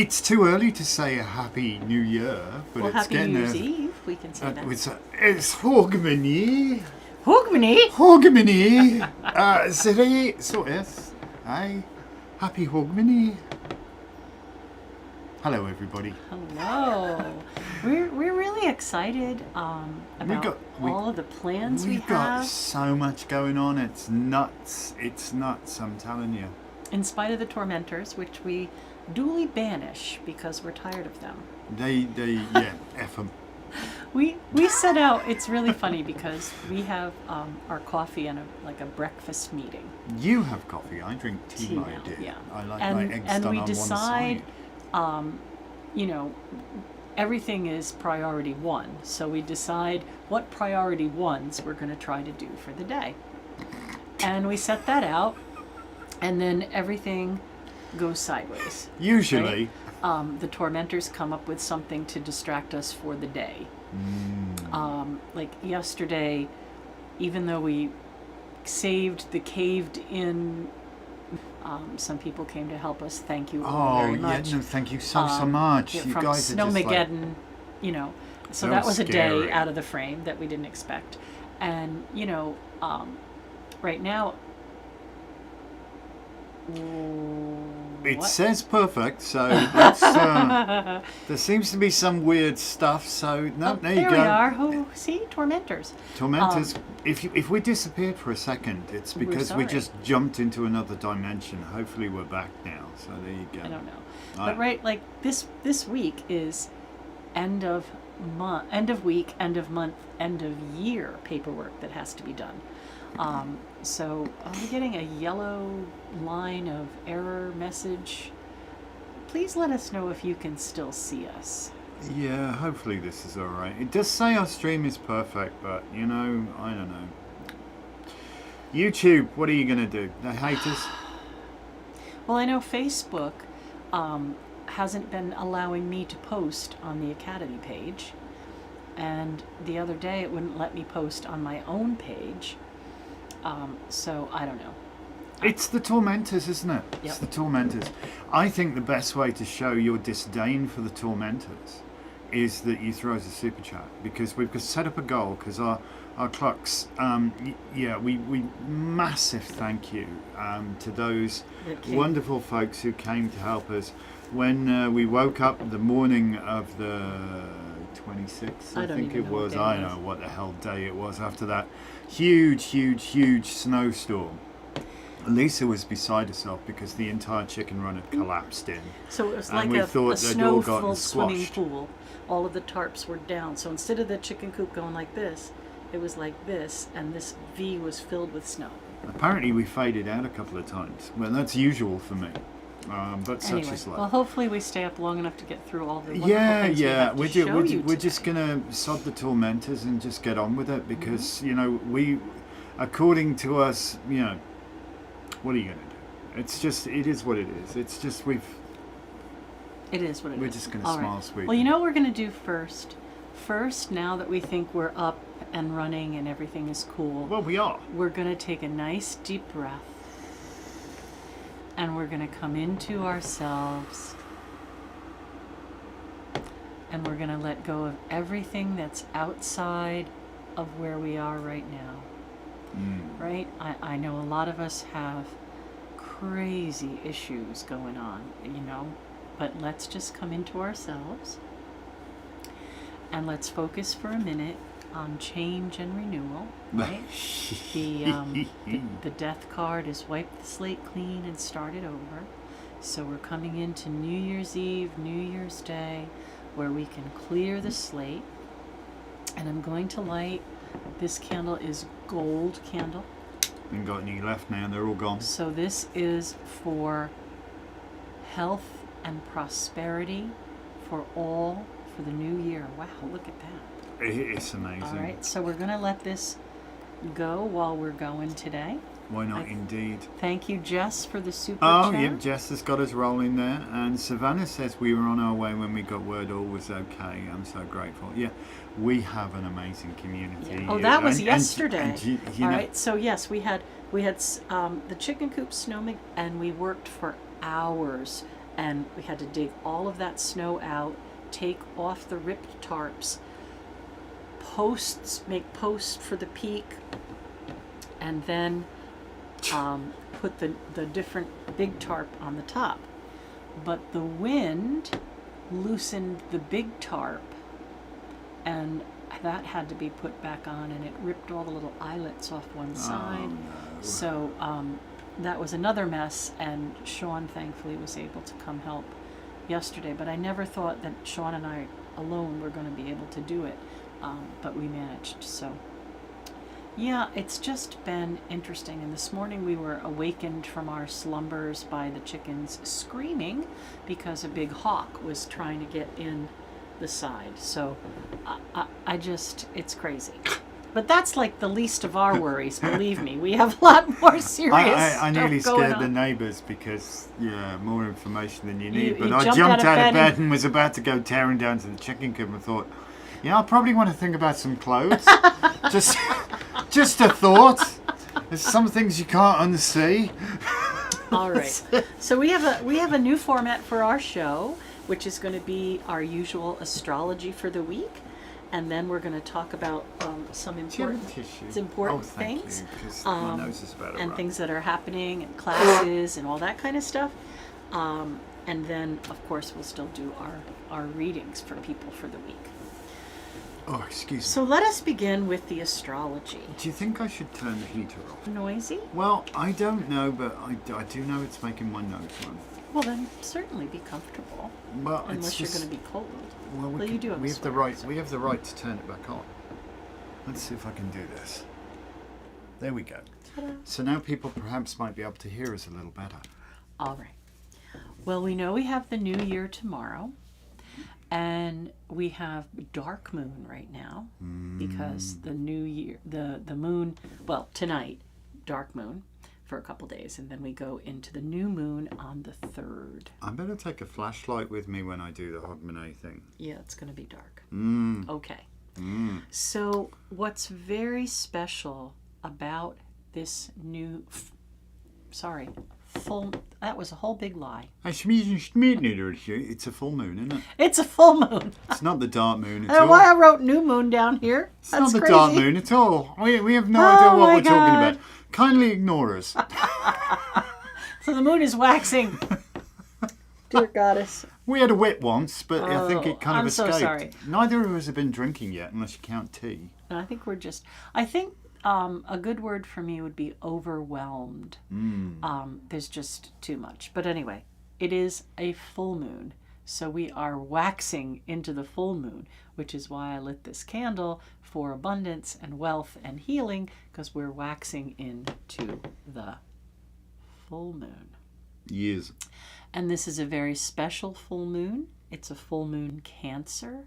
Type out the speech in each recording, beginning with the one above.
It's too early to say a Happy New Year, but well, it's Happy getting New Year's there. Eve, we can say that. It's Hogmanay. Hogmanay? Hogmanay. Så Hi. Happy Hogmanay. Hello, everybody. Hello. We're really excited about all of the plans we have. We've got so much going on. It's nuts. I'm telling you. In spite of the tormentors, which we duly banish because we're tired of them. They F them. We set out. It's really funny because we have our coffee and a breakfast meeting. You have coffee. I drink tea, my dear. Yeah. I like my eggs done on one side. Everything is priority one. So we decide what priority ones we're going to try to do for the day. And we set that out, and then everything goes sideways. Usually. Right? The tormentors come up with something to distract us for the day. Like yesterday, even though we saved the caved in, some people came to help us. Thank you all very much. No, thank you so much. You from guys are Snowmageddon, so that was a scary. day out of the frame that we didn't expect. And, right now, It what? says perfect, so that's, there seems to be some weird stuff. So no, there you go. There we are. Oh, see, tormentors. Tormentors. If we disappeared for a second, it's because we sorry. just jumped into another dimension. Hopefully, we're back now. So there you go. I don't know, but right, like this week is end of week, end of month, end of year paperwork that has to be done. So I'm getting a yellow line of error message. Please let us know if you can still see us. Yeah, hopefully this is all right. It does say our stream is perfect, but I don't know. YouTube, what are you gonna do? They hate us. Well, I know Facebook hasn't been allowing me to post on the Academy page, and the other day it wouldn't let me post on my own page. So I don't know. It's the tormentors, isn't it? Yep. It's the tormentors. I think the best way to show your disdain for the tormentors is that you throw us a super chat, because we've set up a goal, because our clocks, we massive thank you to those wonderful folks who came to help us when we woke up the morning of the 26th, I think it was. I don't know what the hell day it was after that huge snowstorm. Lisa was beside herself because the entire chicken run had collapsed in. So it was and like we a thought they'd all gotten snow-filled swimming squashed. pool. All of the tarps were down. So instead of the chicken coop going like this, it was like this, and this V was filled with snow. Apparently we faded out a couple of times. Well, that's usual for me. But such is life. Well, hopefully we stay up long enough to get through all the wonderful things we have to show you we're today. just gonna sod the tormentors and just get on with it, because we, according to us, what are you gonna do? It's just, it is what it is. It's just It is what it is. we're just gonna All smile right. sweet. Well, you know what we're gonna do first? First, now that we think we're up and running and everything is cool, Well, we are. we're gonna take a nice deep breath. And we're going to come into ourselves, and we're going to let go of everything that's outside of where we are right now. Right? I know a lot of us have crazy issues going on, but let's just come into ourselves, and let's focus for a minute on change and renewal, right? The death card is wipe the slate clean and start it over. So we're coming into New Year's Eve, New Year's Day, where we can clear the slate. And I'm going to light, this candle is gold candle. Ain't got any left now, they're all gone. So this is for health and prosperity for the new year. Wow, look at that. It's amazing. All right, so we're going to let this go while we're going today. Why not, indeed. Thank you, Jess, for the super chat. Yeah, Jess has got us rolling there. And Savannah says we were on our way when we got word all was okay. I'm so grateful. Yeah, we have an amazing community. Yeah. Oh, that was yesterday. All right, so yes, we had the chicken coop snowman, and we worked for hours And we had to dig all of that snow out, take off the ripped tarps, make posts for the peak, and then put the different big tarp on the top. But the wind loosened the big tarp, and that had to be put back on, and it ripped all the little eyelets off one side. No. So that was another mess, and Sean thankfully was able to come help yesterday. But I never thought that Sean and I alone were going to be able to do it, but we managed. So yeah, it's just been interesting. And this morning we were awakened from our slumbers by the chickens screaming because a big hawk was trying to get in the side. So I just, it's crazy. But that's like the least of our worries, believe me. We have a lot more serious I nearly stuff going scared the on. neighbours because, more information than you need. You But I jumped jumped out out of of bed bed and was about to go tearing down to the chicken coop and thought, I probably want to think about some clothes. just a thought. There's some things you can't unsee. All right. So we have a new format for our show, which is going to be our usual astrology for the week. And then we're going to talk about some important things, you, 'cause my nose is about to and run. things that are happening and classes and all that kind of stuff. And then, of course, we'll still do our readings for people for the week. Oh, excuse me. So let us begin with the astrology. Do you think I should turn the heater off? Noisy? Well, I don't know, but I do know it's making my nose run. Well, then certainly be comfortable, Well, unless you're going to be cold. Well, you do have we a have the sweater, right. so- We have the right to turn it back on. Let's see if I can do this. There we go. Ta-da. So now people perhaps might be able to hear us a little better. All right. Well, we know we have the new year tomorrow, and we have dark moon right now because the new year, the moon, well, tonight, dark moon for a couple days, and then we go into the new moon on the 3rd. I better take a flashlight with me when I do the Hogmanay thing. Yeah, it's going to be dark. Mm. Okay. Mm. So what's very special about this new, that was a whole big lie. It's a full moon, isn't it? It's a full moon. It's not the dark moon I at don't know all. why I wrote new moon down here. It's That's not the crazy. dark moon at all. We have no Oh idea what my we're talking God. about. Kindly ignore us. So the moon is waxing. Dear goddess. We had a whip once, but I think it kind I'm of so escaped. sorry. Neither of us have been drinking yet, unless you count tea. And I think a good word for me would be overwhelmed. There's just too much. But anyway, it is a full moon. So we are waxing into the full moon, which is why I lit this candle for abundance and wealth and healing, because we're waxing into the full moon. Years. And this is a very special full moon. It's a full moon Cancer,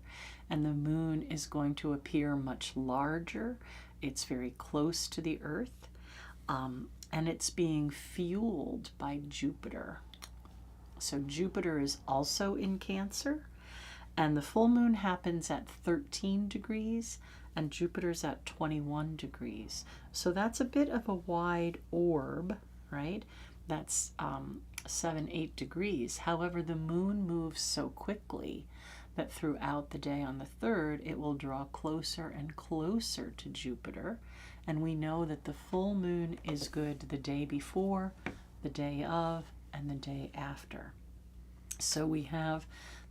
and the moon is going to appear much larger. It's very close to the Earth, and it's being fueled by Jupiter. So Jupiter is also in Cancer, and the full moon happens at 13 degrees, and Jupiter's at 21 degrees. So that's a bit of a wide orb, right? That's 7-8 degrees. However, the moon moves so quickly that throughout the day on the 3rd, it will draw closer and closer to Jupiter. And we know that the full moon is good the day before, the day of, and the day after. So we have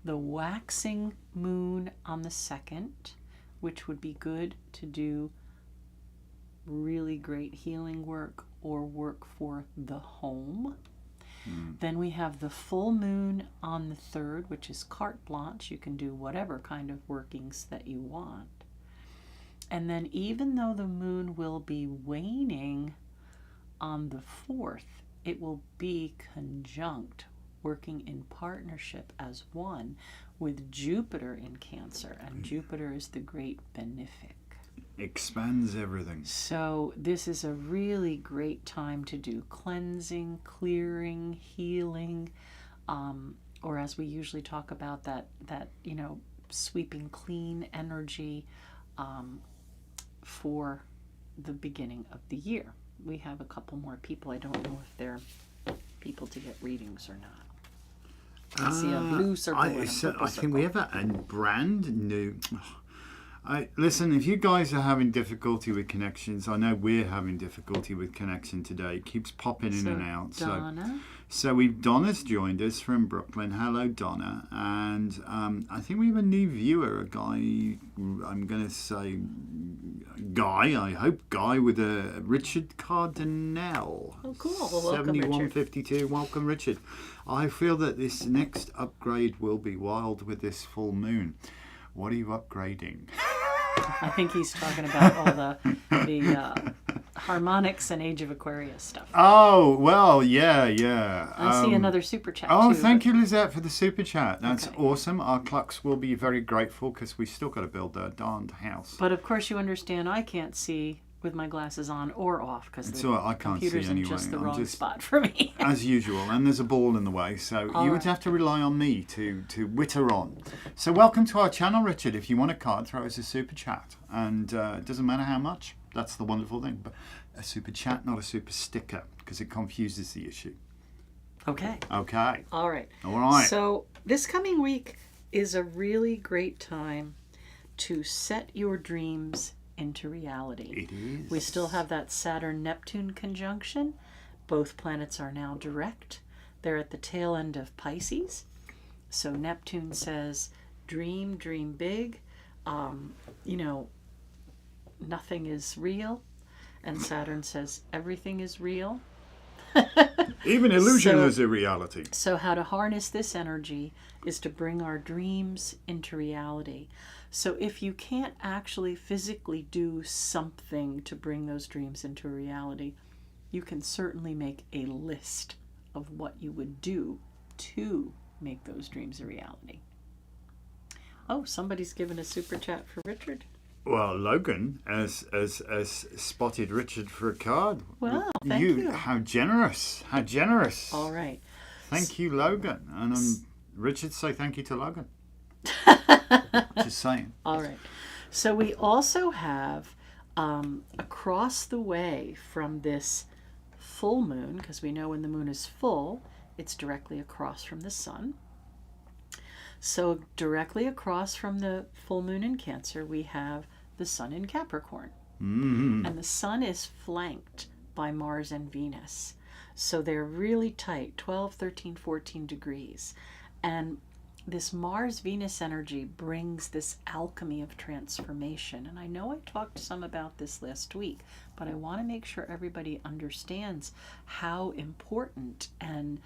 the waxing moon on the 2nd, which would be good to do really great healing work or work for the home. Then we have the full moon on the 3rd, which is carte blanche. You can do whatever kind of workings that you want. And then even though the moon will be waning on the 4th, it will be conjunct, working in partnership as one with Jupiter in Cancer. And Jupiter is the great benefic. Expands everything. So this is a really great time to do cleansing, clearing, healing, or as we usually talk about that sweeping clean energy for the beginning of the year. We have a couple more people. I don't know if they're people to get readings or not. I see a blue circle and a I purple think we circle. have a brand new. Listen, if you guys are having difficulty with connections, I know we're having difficulty with connection today. It keeps popping in and out. Donna. So Donna's joined us from Brooklyn. Hello, Donna. And I think we have a new viewer, a guy, I'm going to say Guy, I hope Guy, with a Richard Cardinal. Oh, cool. Well, welcome, Richard. 7152. Welcome, Richard. I feel that this next upgrade will be wild with this full moon. What are you upgrading? I think he's talking about all the harmonics and Age of Aquarius stuff. Oh, well, yeah. I see another super chat Oh, too. thank you, Lizette, for the super chat. That's Okay. awesome. Our clucks will be very grateful because we still got to build their darned house. But of course, you understand I can't see with my glasses on or off because the I can't see computer's in anyway. just the I'm wrong just- spot for me. As usual, and there's a ball in the way, so All you would right. have to rely on me to witter on. So welcome to our channel, Richard. If you want a card, throw us a super chat, and it doesn't matter how much. That's the wonderful thing. But a super chat, not a super sticker, because it confuses the issue. Okay. Okay. All right. All right. So this coming week is a really great time to set your dreams into reality. It is. We still have that Saturn-Neptune conjunction. Both planets are now direct. They're at the tail end of Pisces. So Neptune says, dream big. Nothing is real. And Saturn says, everything is real. Even illusion So- is a reality. So how to harness this energy is to bring our dreams into reality. So if you can't actually physically do something to bring those dreams into reality, you can certainly make a list of what you would do to make those dreams a reality. Oh, somebody's given a super chat for Richard. Well, Logan has spotted Richard for a card. Well, thank you. How generous. How generous. All right. Thank you, Logan. And Richard, say thank you to Logan. Just saying. All right. So we also have across the way from this full moon, because we know when the moon is full, it's directly across from the sun. So directly across from the full moon in Cancer, we have the sun in Capricorn. Mm-hmm. And the sun is flanked by Mars and Venus. So they're really tight, 12, 13, 14 degrees. And this Mars-Venus energy brings this alchemy of transformation. And I know I talked some about this last week, but I want to make sure everybody understands how important and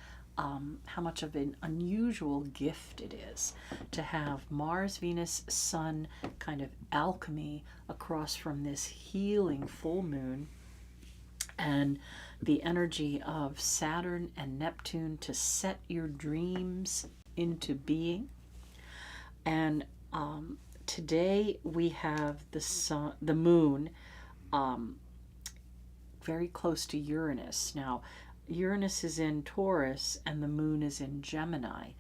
how much of an unusual gift it is to have Mars, Venus, Sun kind of alchemy across from this healing full moon, and the energy of Saturn and Neptune to set your dreams into being. And today we have the moon very close to Uranus. Now, Uranus is in Taurus and the moon is in Gemini,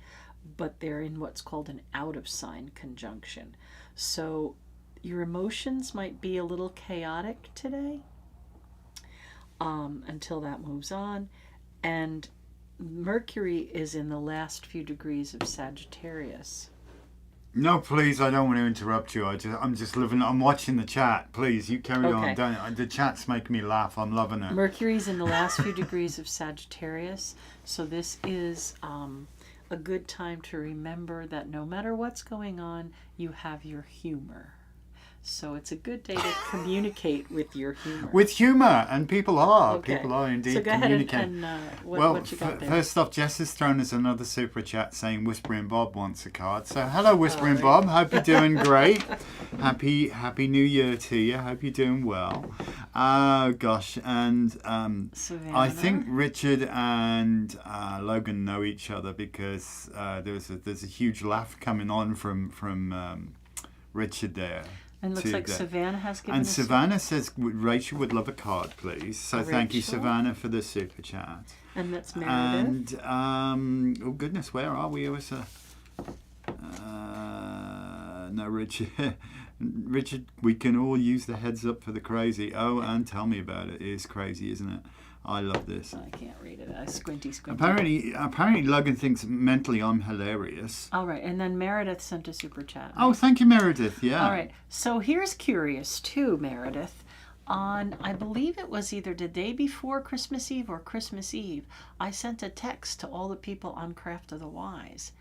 but they're in what's called an out of sign conjunction. So your emotions might be a little chaotic today until that moves on. And Mercury is in the last few degrees of Sagittarius. No, please, I don't want to interrupt you. I'm just living. I'm watching the chat. Please, you carry on. Okay. The chat's making me laugh. I'm loving it. Mercury's in the last few degrees of Sagittarius, so this is a good time to remember that no matter what's going on, you have your humor. So it's a good day to communicate with your humor. With humour, and people are. Okay. People are indeed So go ahead communicating. and Well, what you got there? first off, Jess has thrown us another super chat saying Whispering Bob wants a card. So hello, Whispering right. Bob. Hope you're doing great. Happy New Year to you. Hope you're doing well. Oh gosh, and Savannah. I think Richard and Logan know each other because there's a huge laugh coming on from Richard there. And it looks to like the- Savannah has given And us Savannah says Rachel would love a card, please. So thank you, Rachel. Savannah, for the super chat. and that's Meredith. And oh goodness, where are we? It was no, Richard. Richard, we can all use the heads up for the crazy. Oh, and tell me about it. It is crazy, isn't it? I love this. I can't read it. I squinty. Apparently Logan thinks mentally I'm hilarious. All right, and then Meredith sent a super chat. Oh, thank you, Meredith. Yeah. All right, so here's curious too, Meredith. On, I believe it was either the day before Christmas Eve or Christmas Eve, I sent a text to all the people on Craft of the Wise,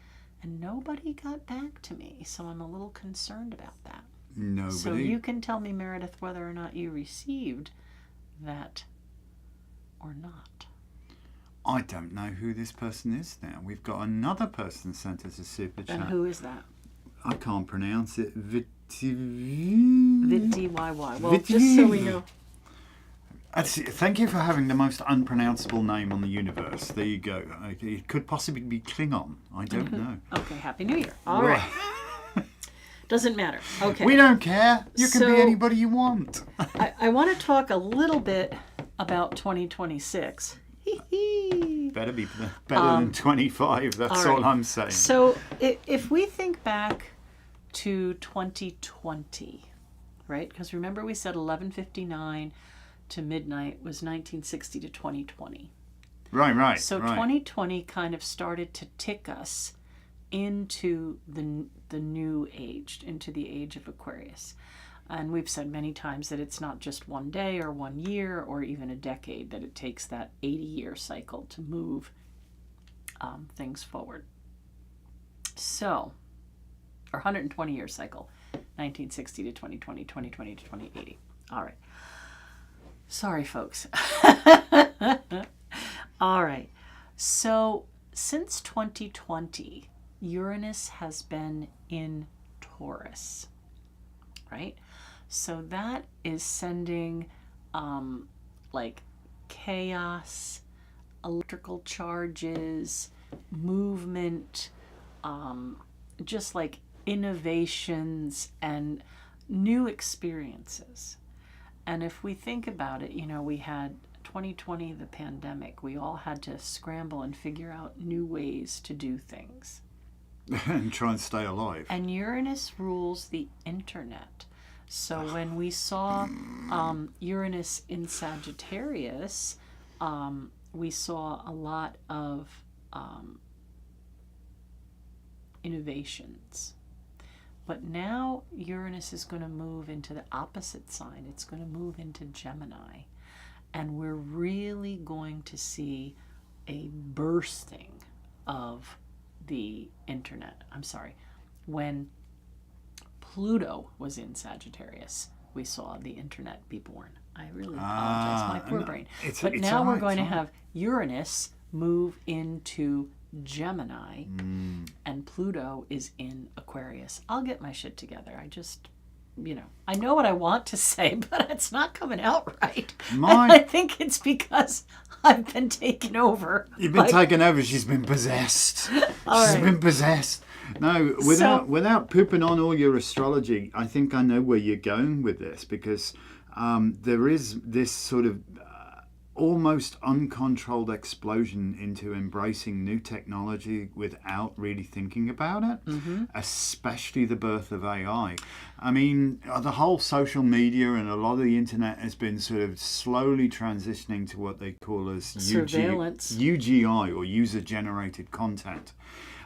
and nobody got back to me, so I'm a little concerned about that. Nobody. So you can tell me, Meredith, whether or not you received that or not. I don't know who this person is now. We've got another person sent us a super chat. And who is that? I can't pronounce it. VittyYY. Well, just so we know. Thank you for having the most unpronounceable name on the universe. There you go. It could possibly be Klingon. I don't know. Okay, Happy New Year. All right. Doesn't matter. Okay. We don't care. You can be anybody you want. I want to talk a little bit about 2026. Better be better than 25. That's all I'm saying. So if we think back to 2020, right? Because remember we said 11:59 to midnight was 1960 to 2020. Right. So 2020 kind of started to tick us into the new age, into the age of Aquarius. And we've said many times that it's not just one day or 1 year or even a decade, that it takes that 80-year cycle to move things forward. So, or 120-year cycle, 1960 to 2020, 2020 to 2080. All right. Sorry, folks. All right. So, since 2020, Uranus has been in Taurus, right? So that is sending like chaos, electrical charges, movement, just like innovations and new experiences. And if we think about it, we had 2020, the pandemic. We all had to scramble and figure out new ways to do things. And try and stay alive. And Uranus rules the internet. So when we saw Uranus in Sagittarius, we saw a lot of innovations. But now Uranus is going to move into the opposite sign. It's going to move into Gemini. And we're really going to see a bursting of the internet. I'm sorry. When Pluto was in Sagittarius, we saw the internet be born. I really apologize, my poor brain. But now we're going to have Uranus move into Gemini, and Pluto is in Aquarius. I'll get my shit together. I just, I know what I want to say, but it's not coming out right. And I think it's because I've been taken over. You've been taken over. She's been possessed. She's been possessed. No, without pooping on all your astrology, I think I know where you're going with this, because there is this sort of almost uncontrolled explosion into embracing new technology without really thinking about it, especially the birth of AI. I mean, the whole social media and a lot of the internet has been sort of slowly transitioning to what they call as surveillance. UGI, or user-generated content.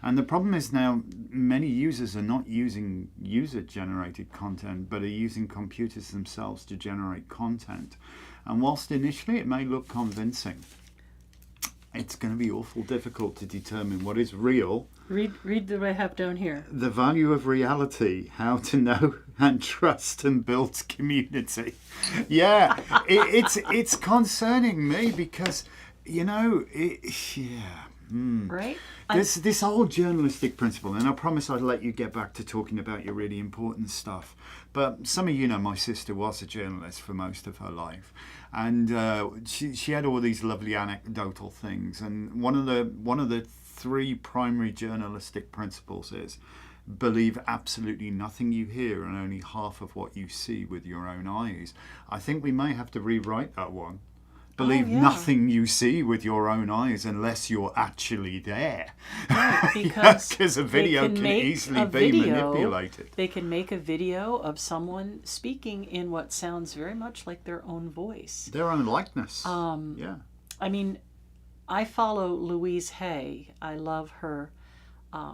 And the problem is now many users are not using user-generated content, but are using computers themselves to generate content. And whilst initially it may look convincing, it's going to be awful difficult to determine what is real. Read the I have down here. The value of reality, how to know and trust and build community. Yeah, it's concerning me because, Right? This whole journalistic principle, and I promise I'd let you get back to talking about your really important stuff. But some of you know my sister was a journalist for most of her life, and she had all these lovely anecdotal things. And one of the three primary journalistic principles is believe absolutely nothing you hear and only half of what you see with your own eyes. I think we may have to rewrite that one. Believe nothing you see with your own eyes unless you're actually there. Right, because a video can easily be manipulated. They can make a video of someone speaking in what sounds very much like their own voice. Their own likeness. I mean, I follow Louise Hay. I love her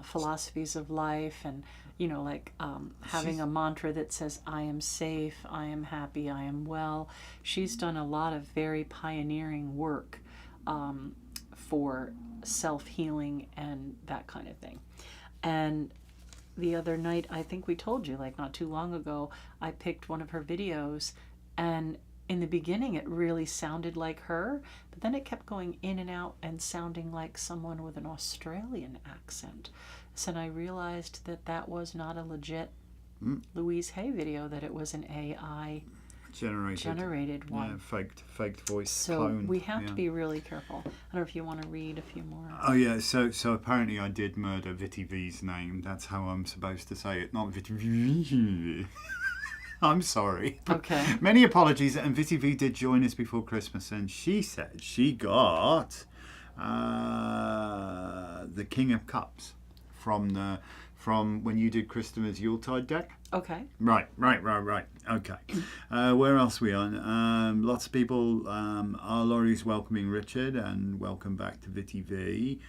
philosophies of life, and like having a mantra that says, I am safe, I am happy, I am well. She's done a lot of very pioneering work for self-healing and that kind of thing. And the other night, I think we told you, like not too long ago, I picked one of her videos, and in the beginning it really sounded like her, but then it kept going in and out and sounding like someone with an Australian accent. So I realized that that was not a legit Louise Hay video, that it was an AI generated one. Yeah, faked voice so clone. We have to be really careful. I don't know if you want to read a few more. Oh yeah, so apparently I did murder Vitty V's name. That's how I'm supposed to say it, not Vitty V. I'm sorry. Okay. Many apologies, and Vitty V did join us before Christmas, and she said she got the King of Cups from when you did Christopher's Yuletide deck. Okay. Right. Okay. Where else are we on? Lots of people. Our Laurie's welcoming Richard, and welcome back to Vitty V.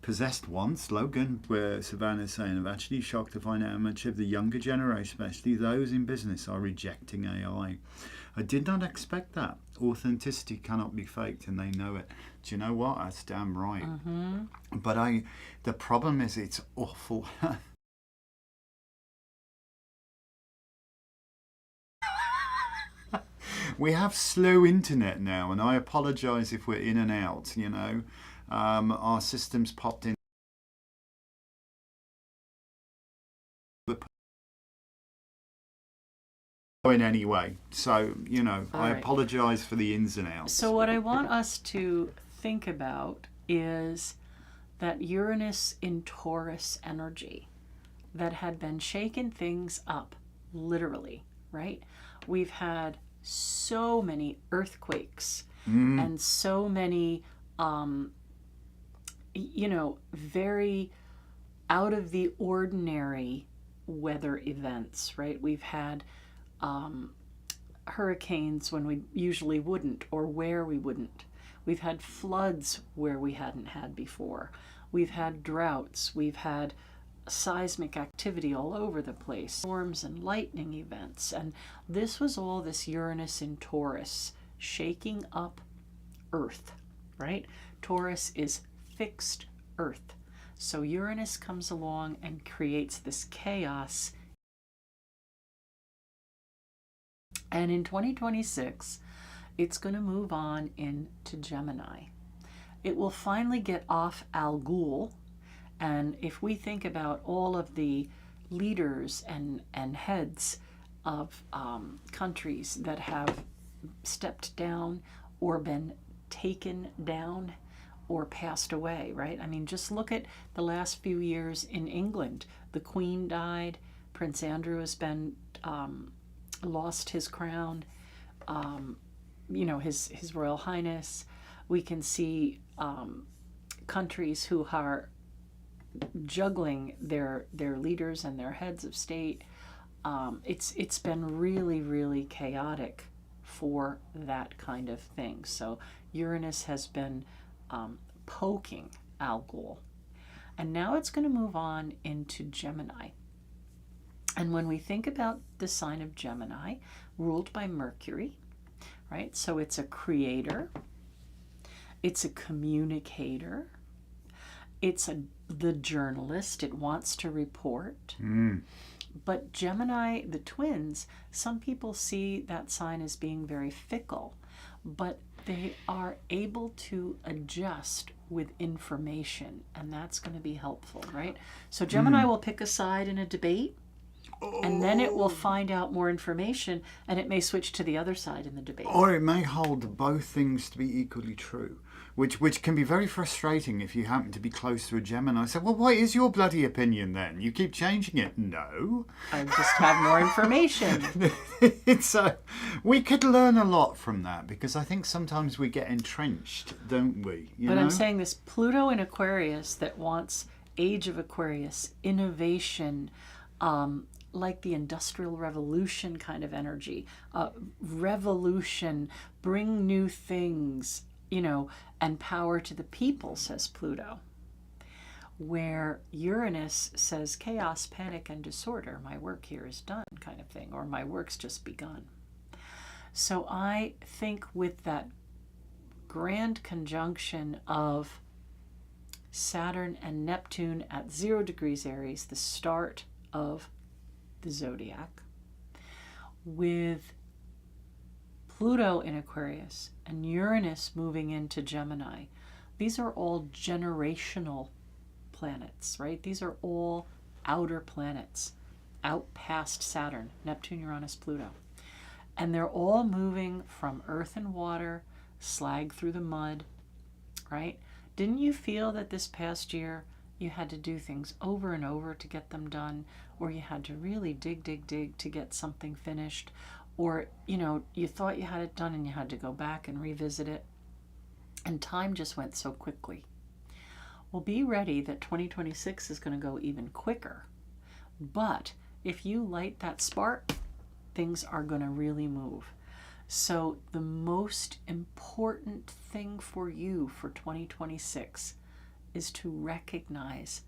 Possessed once, Logan, where Savannah's saying, I'm actually shocked to find out how much of the younger generation, especially those in business, are rejecting AI. I did not expect that. Authenticity cannot be faked, and they know it. Do you know what? That's damn right. Mm-hmm. But the problem is it's awful. We have slow internet now, and I apologise if we're in and out, our systems popped in. In any way, so I apologise for the ins and outs. So what I want us to think about is that Uranus in Taurus energy that had been shaking things up, literally, right? We've had so many earthquakes and so many very out of the ordinary weather events, right? We've had hurricanes when we usually wouldn't, or where we wouldn't. We've had floods where we hadn't had before. We've had droughts. We've had seismic activity all over the place, storms and lightning events. And this was all this Uranus in Taurus shaking up Earth, right? Taurus is fixed Earth. So Uranus comes along and creates this chaos. And in 2026, it's going to move on into Gemini. It will finally get off Al Ghul. And if we think about all of the leaders and heads of countries that have stepped down or been taken down or passed away, right? I mean, just look at the last few years in England. The Queen died. Prince Andrew has been lost his crown, his Royal Highness. We can see countries who are juggling their leaders and their heads of state. It's been really, really chaotic for that kind of thing. So Uranus has been poking Al Ghul. And now it's going to move on into Gemini. And when we think about the sign of Gemini, ruled by Mercury, right? So it's a creator, it's a communicator, it's the journalist, it wants to report. But Gemini, the twins, some people see that sign as being very fickle, but they are able to adjust with information, and that's going to be helpful, right? So Gemini will pick a side in a debate, and then it will find out more information, and it may switch to the other side in the debate. Or it may hold both things to be equally true, which can be very frustrating if you happen to be close to a Gemini. So, well, what is your bloody opinion then? You keep changing it. No. I just have more information. We could learn a lot from that, because I think sometimes we get entrenched, don't we? But I'm saying this Pluto in Aquarius that wants Age of Aquarius, innovation, like the Industrial Revolution kind of energy. Revolution, bring new things, and power to the people, says Pluto. Where Uranus says chaos, panic, and disorder. My work here is done, kind of thing, or my work's just begun. So I think with that grand conjunction of Saturn and Neptune at 0 degrees Aries, the start of the zodiac, with Pluto in Aquarius and Uranus moving into Gemini, these are all generational planets, right? These are all outer planets, out past Saturn, Neptune, Uranus, Pluto. And they're all moving from earth and water, slag through the mud, right? Didn't you feel that this past year you had to do things over and over to get them done, or you had to really dig to get something finished, or, you thought you had it done and you had to go back and revisit it, and time just went so quickly? Well, be ready that 2026 is going to go even quicker. But if you light that spark, things are going to really move. So the most important thing for you for 2026 is to recognize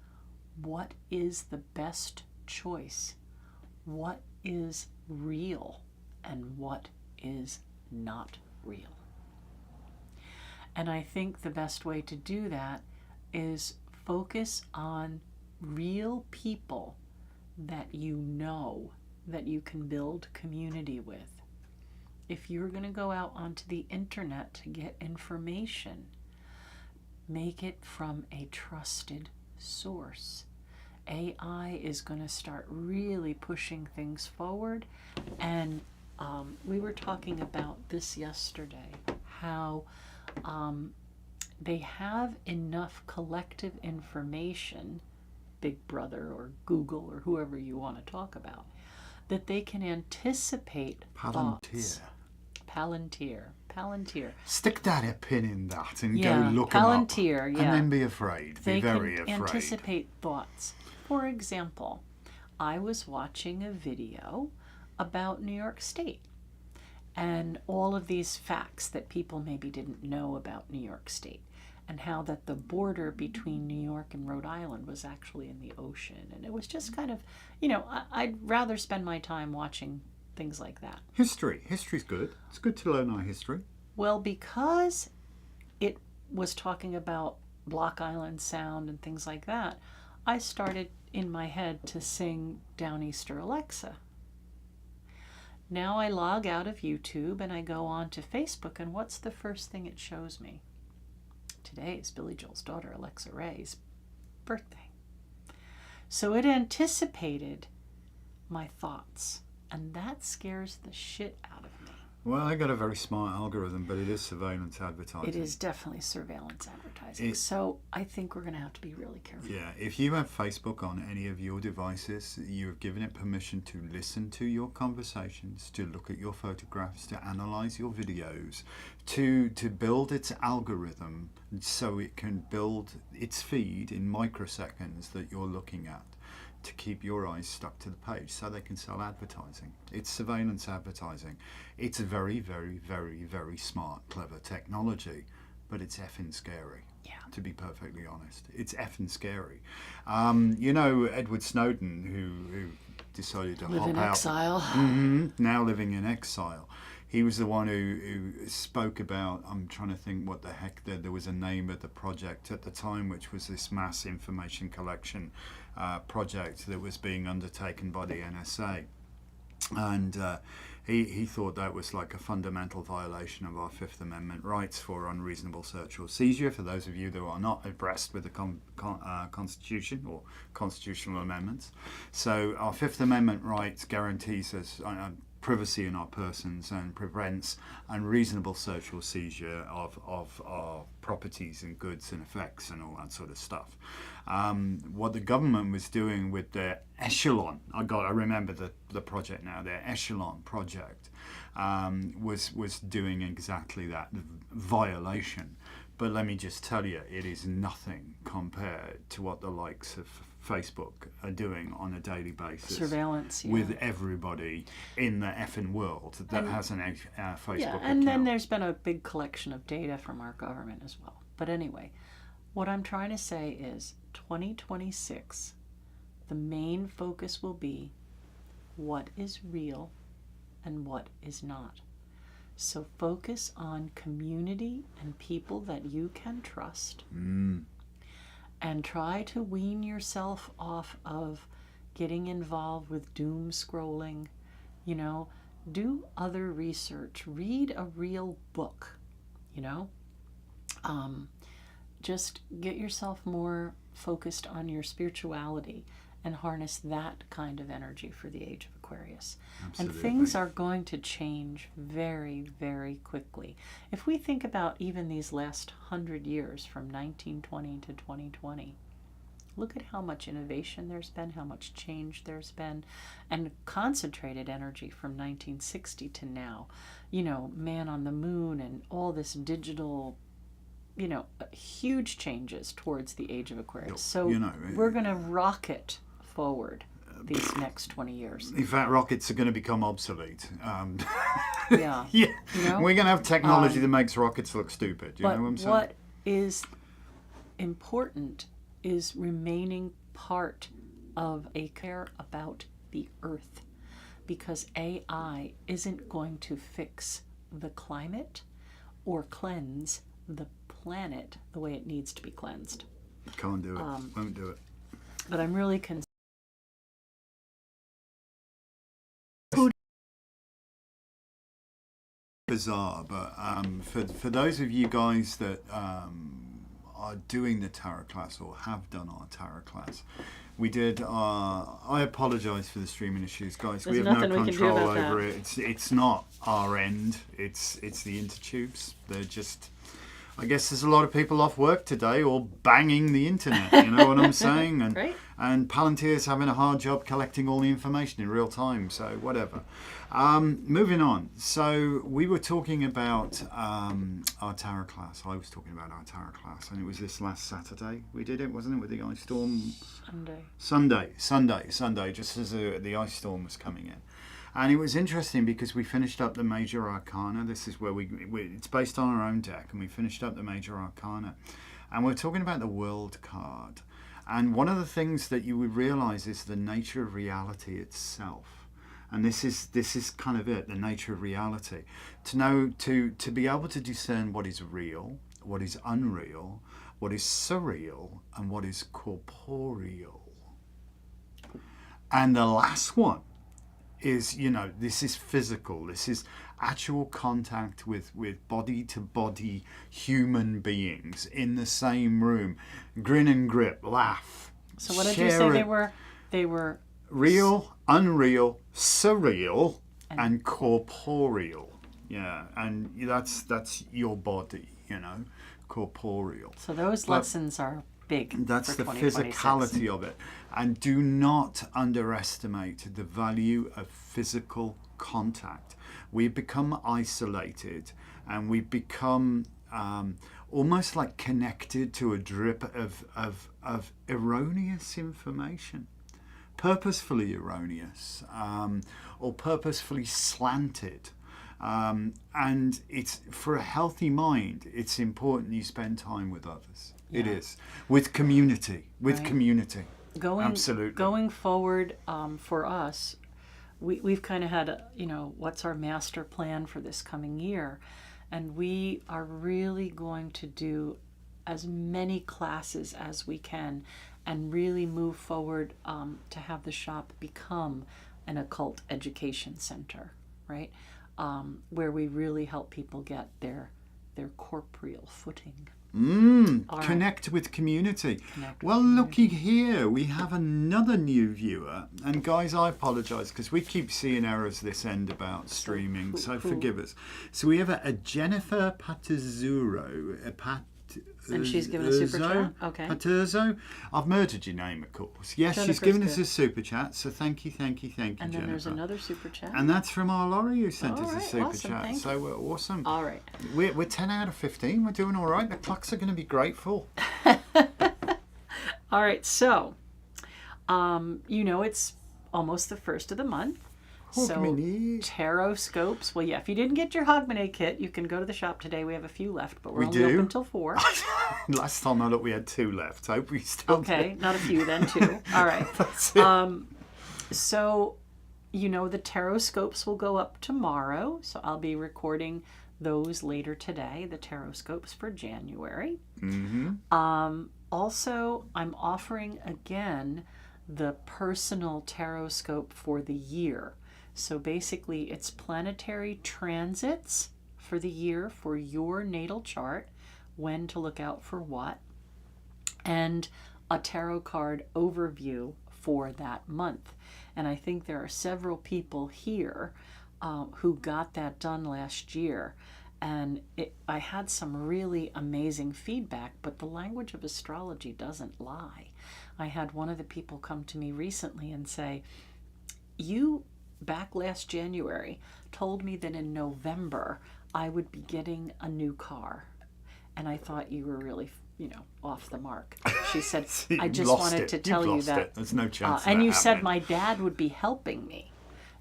what is the best choice, what is real, and what is not real. And I think the best way to do that is focus on real people that that you can build community with. If you're going to go out onto the internet to get information, make it from a trusted source. AI is going to start really pushing things forward, and we were talking about this yesterday, how they have enough collective information, Big Brother or Google or whoever you want to talk about, that they can anticipate thoughts. Palantir. Stick that pin in that and go look Palantir, them up. And then be afraid. Be very afraid. They can anticipate thoughts. For example, I was watching a video about New York State and all of these facts that people maybe didn't know about New York State, and how that the border between New York and Rhode Island was actually in the ocean. And it was just kind of, I'd rather spend my time watching things like that. History's good. It's good to learn our history. Well, because it was talking about Block Island Sound and things like that, I started in my head to sing Downeaster Alexa. Now I log out of YouTube and I go on to Facebook, and what's the first thing it shows me? Today is Billy Joel's daughter, Alexa Ray's birthday. So it anticipated my thoughts, and that scares the shit out of me. Well, I got a very smart algorithm, but it is surveillance advertising. It is definitely surveillance advertising. So I think we're going to have to be really careful. Yeah, if you have Facebook on any of your devices, you have given it permission to listen to your conversations, to look at your photographs, to analyze your videos, to build its algorithm so it can build its feed in microseconds that you're looking at, to keep your eyes stuck to the page so they can sell advertising. It's surveillance advertising. It's a very, very, very, very smart, clever technology, but it's effing scary. Yeah. To be perfectly honest, it's effing scary. Edward Snowden, who decided to live hop in out. Exile. Now living in exile. He was the one who spoke about, I'm trying to think what the heck, there was a name of the project at the time, which was this mass information collection project that was being undertaken by the NSA. And he thought that was like a fundamental violation of our Fifth Amendment rights for unreasonable search or seizure, for those of you that are not abreast with the Constitution or constitutional amendments. So our Fifth Amendment rights guarantees us privacy in our persons and prevents unreasonable search or seizure of our properties and goods and effects and all that sort of stuff. What the government was doing with their Echelon, I remember the project now, their Echelon project, was doing exactly that violation. But let me just tell you, it is nothing compared to what the likes of Facebook are doing on a daily basis. Surveillance, yeah. With everybody in the effing world that has an Facebook yeah, account. and then there's been a big collection of data from our government as well. But anyway, what I'm trying to say is 2026, the main focus will be what is real and what is not. So focus on community and people that you can trust. And try to wean yourself off of getting involved with doom scrolling. You know, do other research. Read a real book, you know. Just get yourself more focused on your spirituality and harness that kind of energy for the age of Aquarius. Absolutely. And things are going to change very, very quickly. If we think about even these last 100 years from 1920 to 2020, look at how much innovation there's been, how much change there's been, and concentrated energy from 1960 to now. You know, man on the moon and all this digital, you know, huge changes towards the age of Aquarius. So we're going to rocket forward these next 20 years. In fact, rockets are going to become obsolete. Yeah. Yeah. You know? We're going to have technology that makes rockets look stupid. You know what I'm saying? What is important is remaining part of a care about the Earth, because AI isn't going to fix the climate or cleanse the planet the way it needs to be cleansed. Can't do it. Won't do it. But I'm really concerned. Bizarre, but for those of you guys that are doing the tarot class or have done our tarot class, we did. I apologise for the streaming issues, guys. There's we have no nothing we can do control about over that. it. It's not our end. It's the intertubes. They're just. I guess there's a lot of people off work today, all banging the internet. You know what I'm saying? And Right. and Palantir's having a hard job collecting all the information in real time. So whatever. Moving on. So we were talking about our tarot class. I was talking about our tarot class, and it was this last Saturday we did it, wasn't it, with the ice storm? Sunday, just as the ice storm was coming in. And it was interesting because we finished up the major arcana. This is where it's based on our own deck, and we finished up the major arcana. And we're talking about the world card. And one of the things that you would realize is the nature of reality itself. And this is kind of it, the nature of reality. To know, to be able to discern what is real, what is unreal, what is surreal, and what is corporeal. And the last one is, this is physical. This is actual contact with body-to-body human beings in the same room. Grin and grip, laugh. So what did you say they were? They were real, unreal, surreal, and corporeal. Yeah, and that's your body, corporeal. So those lessons are big. That's the physicality of it. And do not underestimate the value of physical contact. We become isolated, and we become almost like connected to a drip of erroneous information. Purposefully erroneous, or purposefully slanted. And it's, for a healthy mind, it's important you spend time with others. Yeah. It is. With community. Community. Absolutely. Going forward, for us, we've kind of had what's our master plan for this coming year, and we are really going to do as many classes as we can and really move forward to have the shop become an occult education center, right? Where we really help people get their corporeal footing. Connect with community. Looky here, we have another new viewer, and guys, I apologise because we keep seeing errors this end about streaming, so forgive us. So we have a Jennifer Patazuro, and she's given a super chat. Okay. Paterzo. I've murdered your name, of course. Yes, Jennifer's she's given us good. a super chat, so thank you, And then Jennifer. there's another super chat. And that's from our Laurie, who sent us a right, super awesome, chat. thank So we're awesome. All right. We're 10 out of 15. We're doing all right. The clocks are going to be grateful. All right, so It's almost the first of the month. So Hogmanay. tarot scopes. Well, yeah, if you didn't get your Hogmanay kit, you can go to the shop today. We have a few left, but we're We only do? open till 4. Last time I looked, we had 2 left. Hope we still Okay, do. not a few then, 2. All right. That's it. So, the tarot scopes will go up tomorrow. So I'll be recording those later today, the tarot scopes for January. Also, I'm offering again the personal tarot scope for the year. So basically, it's planetary transits for the year for your natal chart, when to look out for what, and a tarot card overview for that month. And I think there are several people here who got that done last year. And I had some really amazing feedback, but the language of astrology doesn't lie. I had one of the people come to me recently and say, you, back last January, told me that in November I would be getting a new car. And I thought you were really, off the mark. She said, I just wanted to tell you that. There's no chance of And that you said happening. my dad would be helping me.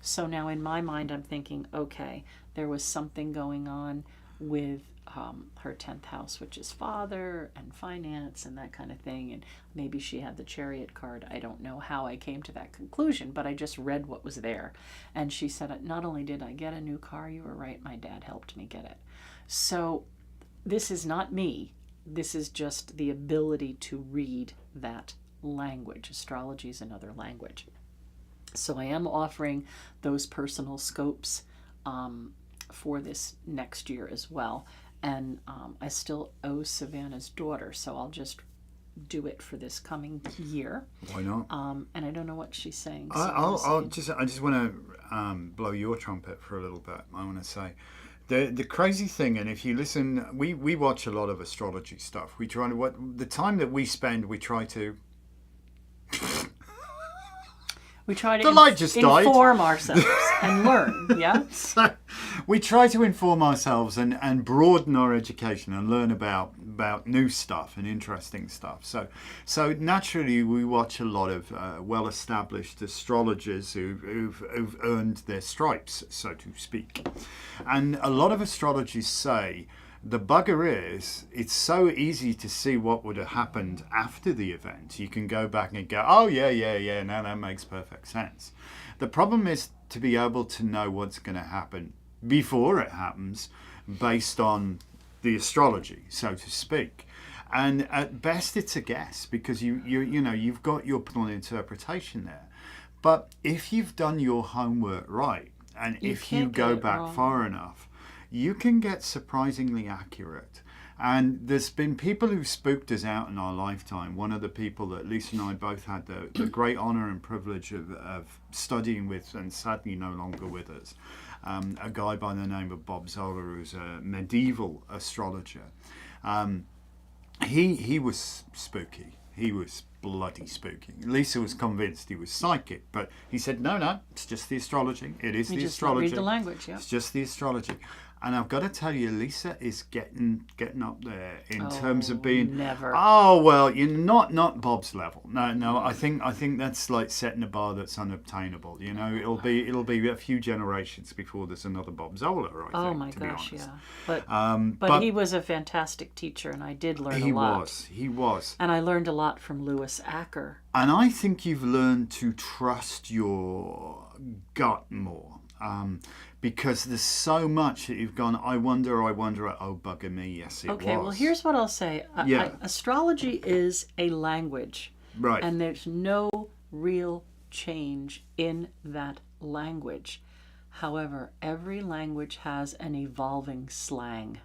So now in my mind, I'm thinking, okay, there was something going on with her 10th house, which is father and finance and that kind of thing. And maybe she had the chariot card. I don't know how I came to that conclusion, but I just read what was there. And she said, not only did I get a new car, you were right, my dad helped me get it. So this is not me. This is just the ability to read that language. Astrology is another language. So I am offering those personal scopes for this next year as well. And I still owe Savannah's daughter, so I'll just do it for this coming year. Why not? And I don't know what she's saying. I just want to blow your trumpet for a little bit. I want to say the crazy thing, and if you listen, we watch a lot of astrology stuff. We try to the time that we spend, we try to. We try to The light just died. inform ourselves and learn, yeah? So we try to inform ourselves and broaden our education and learn about new stuff and interesting stuff. So naturally we watch a lot of well-established astrologers who've earned their stripes, so to speak. And a lot of astrologers say the bugger is, it's so easy to see what would have happened after the event. You can go back and go, oh, yeah, now that makes perfect sense. The problem is to be able to know what's going to happen before it happens based on the astrology, so to speak. And at best, it's a guess because you've got your personal interpretation there. But if you've done your homework right, and if you go back far enough, you can get surprisingly accurate. And there's been people who've spooked us out in our lifetime. One of the people that Lisa and I both had the great honour and privilege of studying with, and sadly no longer with us, a guy by the name of Bob Zoller, who's a medieval astrologer. He was spooky. He was bloody spooky. Lisa was convinced he was psychic, but he said, no, it's just the astrology. It is the astrology. Read the language, yeah. It's just the astrology. And I've got to tell you, Lisa is getting up there in terms of being. Never. Oh well, you're not Bob's level. No. I think that's like setting a bar that's unobtainable. It'll be a few generations before there's another Bob Zoller. Oh my gosh, yeah. But he was a fantastic teacher, and I did learn a lot. He was. And I learned a lot from Lewis Acker. And I think you've learned to trust your gut more. Because there's so much that you've gone, I wonder, oh bugger me, yes it was. Okay, well here's what I'll say. Astrology is a language. Right. And there's no real change in that language. However, every language has an evolving slang.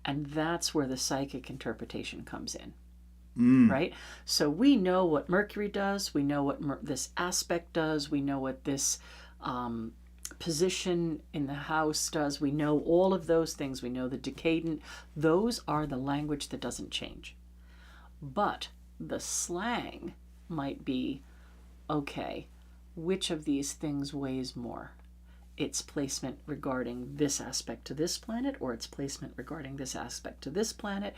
And that's where the psychic interpretation comes in. Right? So we know what Mercury does, we know what this aspect does, we know what this position in the house does, we know all of those things, we know the decadent. Those are the language that doesn't change. But the slang might be, okay, which of these things weighs more? Its placement regarding this aspect to this planet, or its placement regarding this aspect to this planet?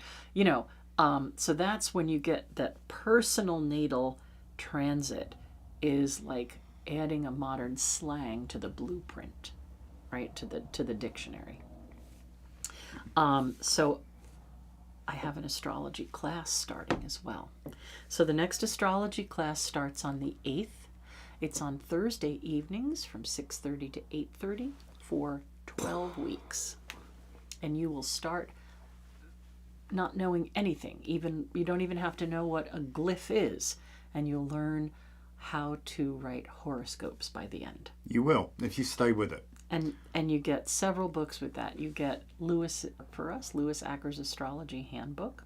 So that's when you get that personal natal transit is like adding a modern slang to the blueprint, right? To the dictionary. So I have an astrology class starting as well. So the next astrology class starts on the 8th. It's on Thursday evenings from 6:30 to 8:30 for 12 weeks. And you will start not knowing anything. You don't even have to know what a glyph is, and you'll learn how to write horoscopes by the end. You will, if you stay with it. And you get several books with that. You get Lewis Acker's Astrology Handbook.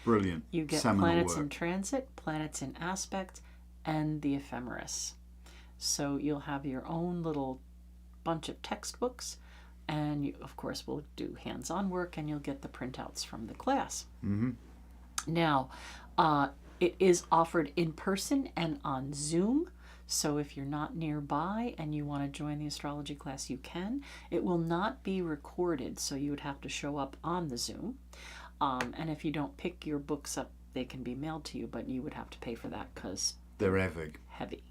Brilliant. You get Seminal Planets work. in Transit, Planets in Aspect, and the Ephemeris. So you'll have your own little bunch of textbooks, and you, of course, will do hands-on work, and you'll get the printouts from the class. Mm-hmm. Now, it is offered in person and on Zoom. So if you're not nearby and you want to join the astrology class, you can. It will not be recorded, so you would have to show up on the Zoom. And if you don't pick your books up, they can be mailed to you, but you would have to pay for that because they're heavy.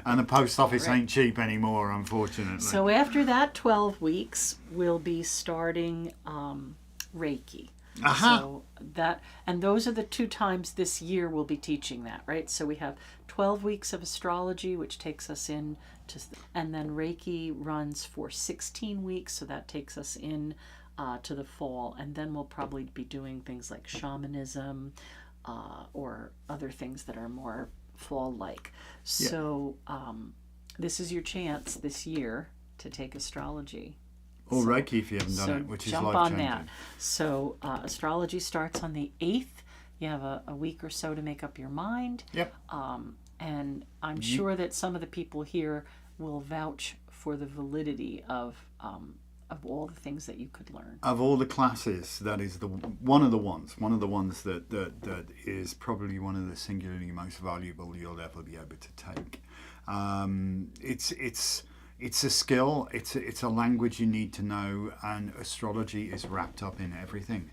And the post office ain't cheap anymore, unfortunately. So after that 12 weeks, we'll be starting Reiki. Aha. So and those are the 2 times this year we'll be teaching that, right? So we have 12 weeks of astrology, which takes us in and then Reiki runs for 16 weeks, so that takes us in to the fall, and then we'll probably be doing things like shamanism or other things that are more fall-like. So this is your chance this year to take astrology. Or Reiki if you haven't done it, which is life-changing. Jump on that. So astrology starts on the 8th. You have a week or so to make up your mind. Yep. And I'm sure that some of the people here will vouch for the validity of all the things that you could learn. Of all the classes, that is one of the ones that is probably one of the singularly most valuable you'll ever be able to take. It's a skill, it's a language you need to know, and astrology is wrapped up in everything.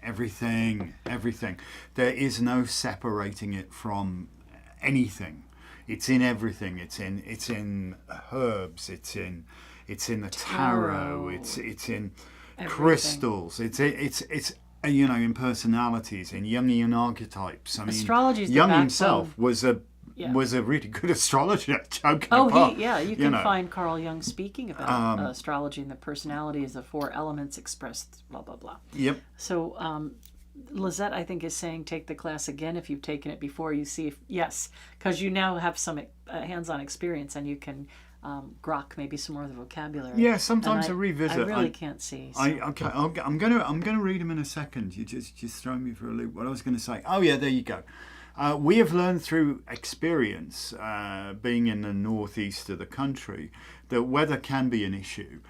There is no separating it from anything. It's in everything. It's in herbs. It's in the tarot. It's in everything. Crystals. It's in personalities, in Jungian archetypes. I mean, Astrology is the Jung backbone. himself was a really good astrologer. Joking apart, you can find Carl Jung speaking about astrology and the personality as the 4 elements expressed, blah, blah, blah. Yep. So Lizette, I think, is saying take the class again if you've taken it before. You see yes, because you now have some hands-on experience and you can grok maybe some more of the vocabulary. Yeah, sometimes I revisit. I really can't see. So. I'm gonna read them in a second. You just throw me for a loop. What I was going to say. Oh yeah, there you go. We have learned through experience, being in the northeast of the country, that weather can be an issue.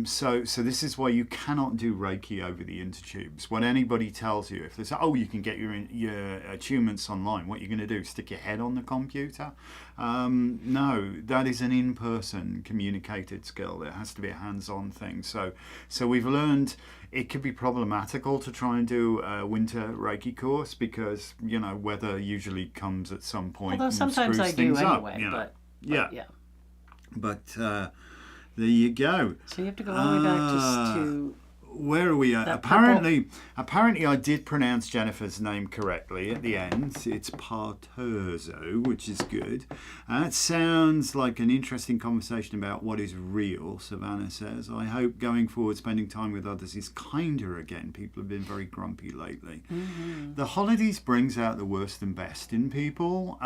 So this is why you cannot do Reiki over the intertubes. What anybody tells you, if they say, you can get your attunements online, what you're going to do, stick your head on the computer? No, that is an in-person communicated skill. There has to be a hands-on thing. So we've learned it could be problematical to try and do a winter Reiki course because, weather usually comes at some point. Although sometimes I do anyway, but yeah. But there you go. So you have to go all the way back just to... Where are we at? Apparently I did pronounce Jennifer's name correctly at the end. It's Parterzo, which is good. It sounds like an interesting conversation about what is real, Savannah says. I hope going forward spending time with others is kinder again. People have been very grumpy lately. Mm-hmm. The holidays brings out the worst and best in people.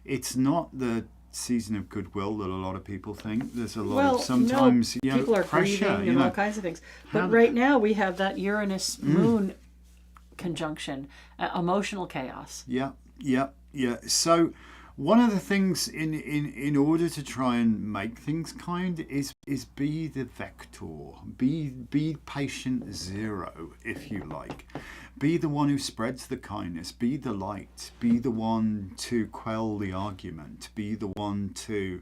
It's not the season of goodwill that a lot of people think. There's a lot of sometimes people are pressure, grieving and all kinds of things. But right now we have that Uranus Moon conjunction, emotional chaos. Yeah. So one of the things in order to try and make things kind is be the vector, be patient zero, if you like. Be the one who spreads the kindness, be the light, be the one to quell the argument, be the one to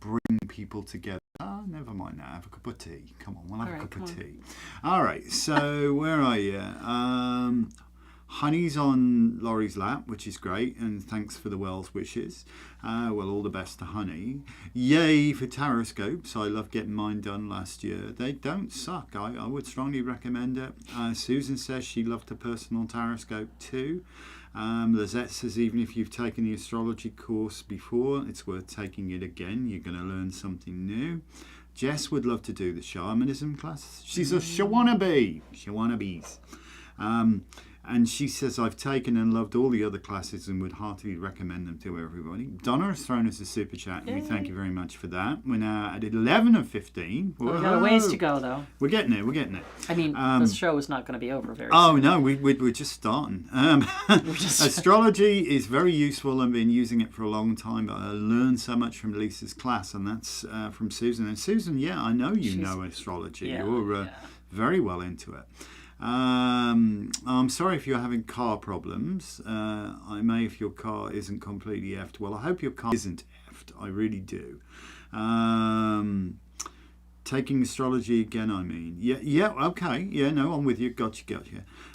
bring people together. Never mind now, have a cup of tea. Come on, we'll have a cup of tea. All right, so where are you? Honey's on Laurie's lap, which is great, and thanks for the Wells wishes. Well, all the best to Honey. Yay for Taroscopes. I love getting mine done last year. They don't suck. I would strongly recommend it. Susan says she loved her personal Taroscope too. Lizette says even if you've taken the astrology course before, it's worth taking it again. You're going to learn something new. Jess would love to do the shamanism class. She's a shawannabe. Shawannabees. And she says, I've taken and loved all the other classes and would heartily recommend them to everybody. Donna has thrown us a super chat, and we thank you very much for that. We're now at 11 of 15. We've got a ways to go, though. We're getting it, we're getting it. I mean, this show is not going to be over very soon. Oh, no, we're just starting. Astrology is very useful. I've been using it for a long time, but I learned so much from Lisa's class, and that's from Susan. And Susan, I know you know astrology. You're very well into it. I'm sorry if you're having car problems. I may if your car isn't completely effed. Well, I hope your car isn't effed. I really do. Taking astrology again, I mean. Yeah, okay. Yeah, no, I'm with you. Gotcha.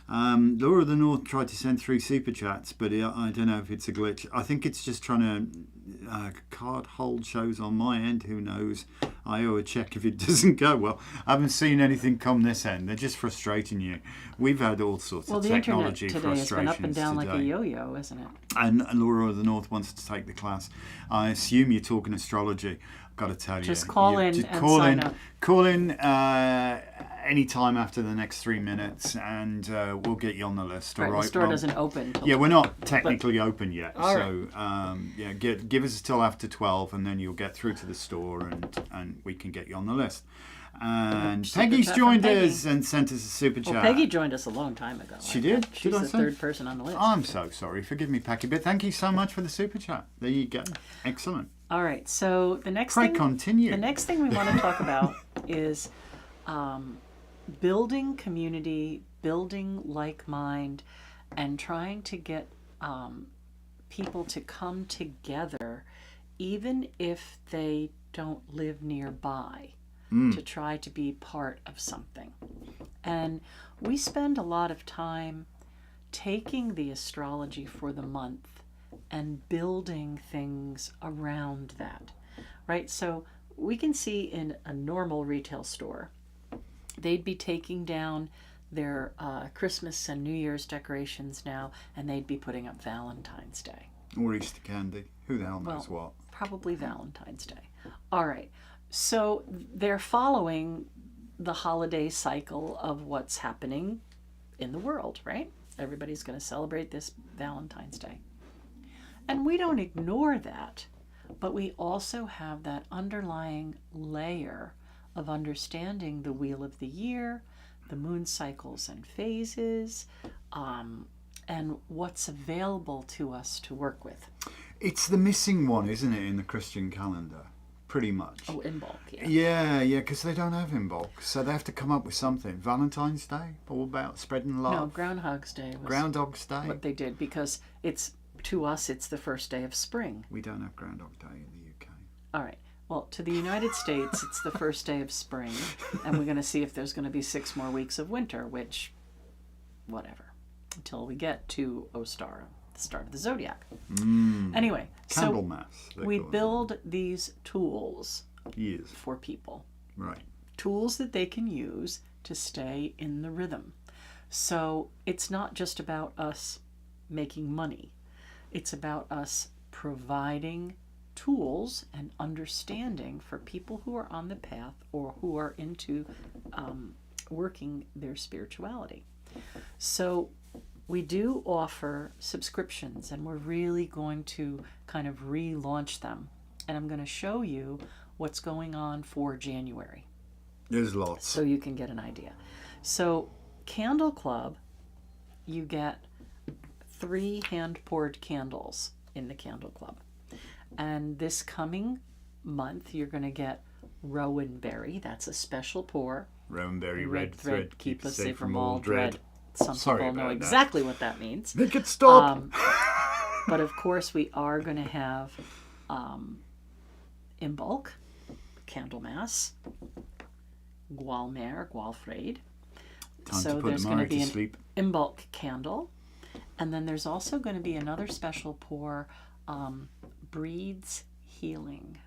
Laura of the North tried to send 3 super chats, but I don't know if it's a glitch. I think it's just trying to card hold shows on my end. Who knows? I owe a check if it doesn't go well. I haven't seen anything come this end. They're just frustrating you. We've had all sorts of technology the internet today has been up and down today. like a yo-yo, isn't it? And Laura of the North wants to take the class. I assume you're talking astrology. Got to tell you. Just call in and sign up. Call in any time after the next 3 minutes, and we'll get you on the list. Right, all right. The store doesn't open. Yeah, we're not technically open yet, so give us till after 12, and then you'll get through to the store, and we can get you on the list. And Peggy's joined us and sent us a super chat. Well, Peggy joined us a long time ago. She did? She's the third person on the list. I'm so sorry. Forgive me, Peggy, but thank you so much for the super chat. There you go. Excellent. All right, so the next continue. The next thing we want to talk about is building community, building like mind, and trying to get people to come together, even if they don't live nearby, to try to be part of something. And we spend a lot of time taking the astrology for the month and building things around that, right? So we can see in a normal retail store, they'd be taking down their Christmas and New Year's decorations now, and they'd be putting up Valentine's Day. Or Easter candy. Who the hell knows what? Probably Valentine's Day. All right. So they're following the holiday cycle of what's happening in the world, right? Everybody's going to celebrate this Valentine's Day. And we don't ignore that, but we also have that underlying layer of understanding the wheel of the year, the moon cycles and phases, and what's available to us to work with. It's the missing one, isn't it, in the Christian calendar? Pretty much. Oh, in bulk, yeah. Yeah, because they don't have in bulk, so they have to come up with something. Valentine's Day, all about spreading love. No, Groundhog's Day was Groundhog's Day. what they did, because to us it's the first day of spring. We don't have Groundhog Day in the UK. All right. Well, to the United States, it's the first day of spring, and we're going to see if there's going to be 6 more weeks of winter, which, whatever, until we get to Ostara, the start of the zodiac. Anyway, Candlemas. We build these tools Yes. for people. Right. Tools that they can use to stay in the rhythm. So it's not just about us making money. It's about us providing tools and understanding for people who are on the path or who are into working their spirituality. So we do offer subscriptions, and we're really going to kind of relaunch them. And I'm going to show you what's going on for January. There's lots. So you can get an idea. So Candle Club, you get 3 hand-poured candles in the Candle Club. And this coming month, you're going to get Rowan Berry. That's a special pour. Rowan Berry, red thread, keep us safe from all dread. Some Sorry people know about exactly what that means. Make it stop! But of course, we are going to have in bulk, Candlemas, Gualmer, Gualfrede. Time So to put there's the going to Mari be to an sleep. in bulk candle. And then there's also going to be another special pour, breeds healing,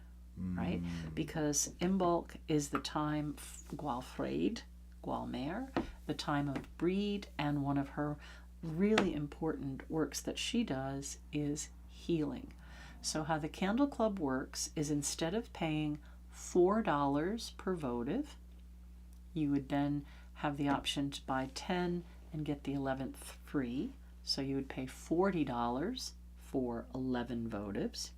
right? Because Imbolc is the time, Gwalfryd, Gwalmere, the time of breed, and one of her really important works that she does is healing. So how the Candle Club works is instead of paying $4 per votive, you would then have the option to buy 10 and get the 11th free. So you would pay $40 for 11 votives.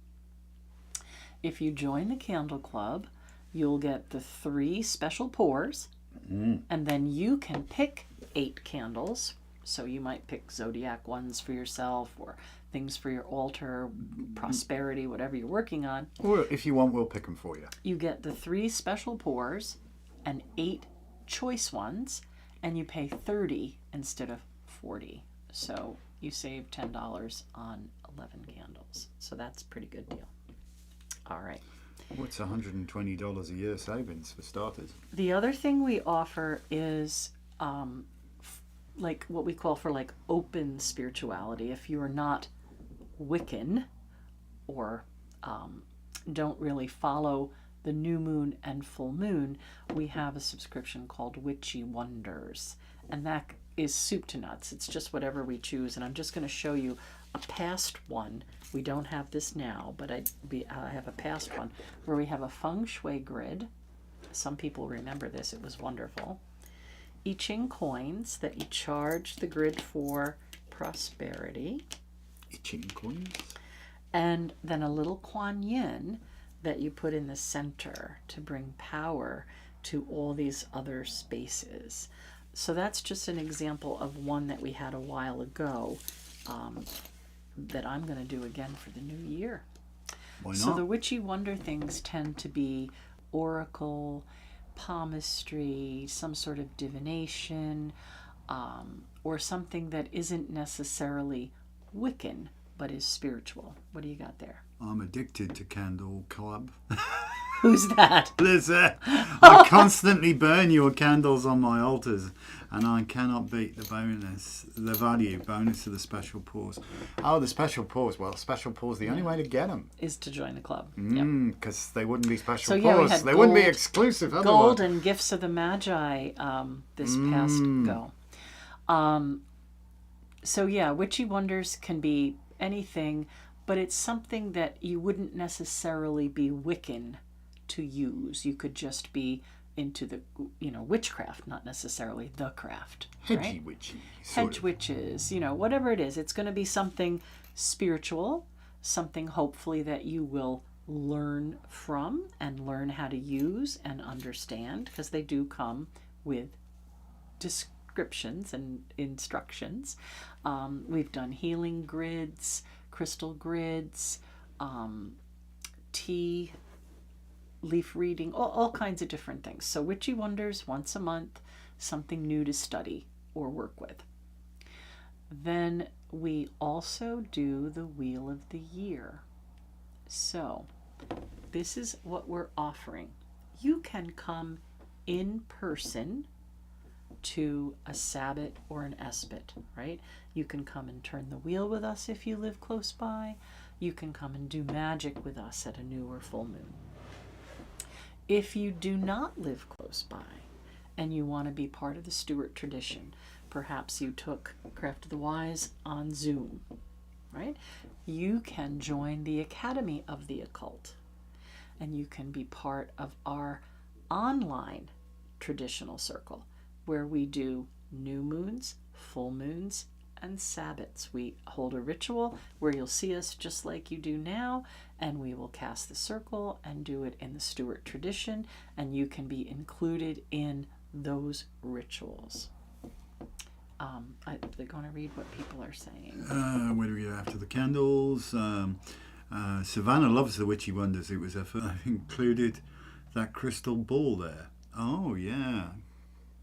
If you join the Candle Club, you'll get the 3 special pours, and then you can pick 8 candles. So you might pick zodiac ones for yourself, or things for your altar, prosperity, whatever you're working on. Or if you want, we'll pick them for you. You get the 3 special pours and 8 choice ones, and you pay $30 instead of $40. So you save $10 on 11 candles. So that's a pretty good deal. All right. What's $120 a year savings for starters? The other thing we offer is like what we call for like open spirituality. If you are not Wiccan or don't really follow the new moon and full moon, we have a subscription called Witchy Wonders, and that is soup to nuts. It's just whatever we choose, and I'm just going to show you a past one. We don't have this now, but I have a past one where we have a feng shui grid. Some people remember this. It was wonderful. I Ching coins that you charge the grid for prosperity. I Ching coins. And then a little Kuan Yin that you put in the center to bring power to all these other spaces. So that's just an example of one that we had a while ago that I'm going to do again for the new year. Why not? So the Witchy Wonder things tend to be oracle, palmistry, some sort of divination, or something that isn't necessarily Wiccan, but is spiritual. What do you got there? I'm addicted to Candle Club. Who's that? Lisa, I constantly burn your candles on my altars, and I cannot beat the value bonus of the special pours. Oh, the special pours. Well, special pours, the only way to get them Is to join the club. because they wouldn't be special So, yeah, we pours. had They wouldn't be gold- exclusive otherwise. Gold and Gifts of the Magi this past go. So yeah, Witchy Wonders can be anything, but it's something that you wouldn't necessarily be Wiccan to use. You could just be into the, witchcraft, not necessarily the craft. Hedgy right? witchy. sort Hedge of. witches, whatever it is. It's going to be something spiritual, something hopefully that you will learn from and learn how to use and understand, because they do come with descriptions and instructions. We've done healing grids, crystal grids, tea, leaf reading, all kinds of different things. So Witchy Wonders once a month, something new to study or work with. Then we also do the Wheel of the Year. So this is what we're offering. You can come in person to a Sabbat or an Esbit, right? You can come and turn the wheel with us if you live close by. You can come and do magic with us at a new or full moon. If you do not live close by and you want to be part of the Stuart tradition, perhaps you took Craft of the Wise on Zoom, right? You can join the Academy of the Occult, and you can be part of our online traditional circle, where we do new moons, full moons, and Sabbats. We hold a ritual where you'll see us just like you do now, and we will cast the circle and do it in the Stuart tradition, and you can be included in those rituals. They're going to read what people are saying. Where do we go after the candles? Savannah loves the Witchy Wonders. It was I've included that crystal ball there. Oh, yeah.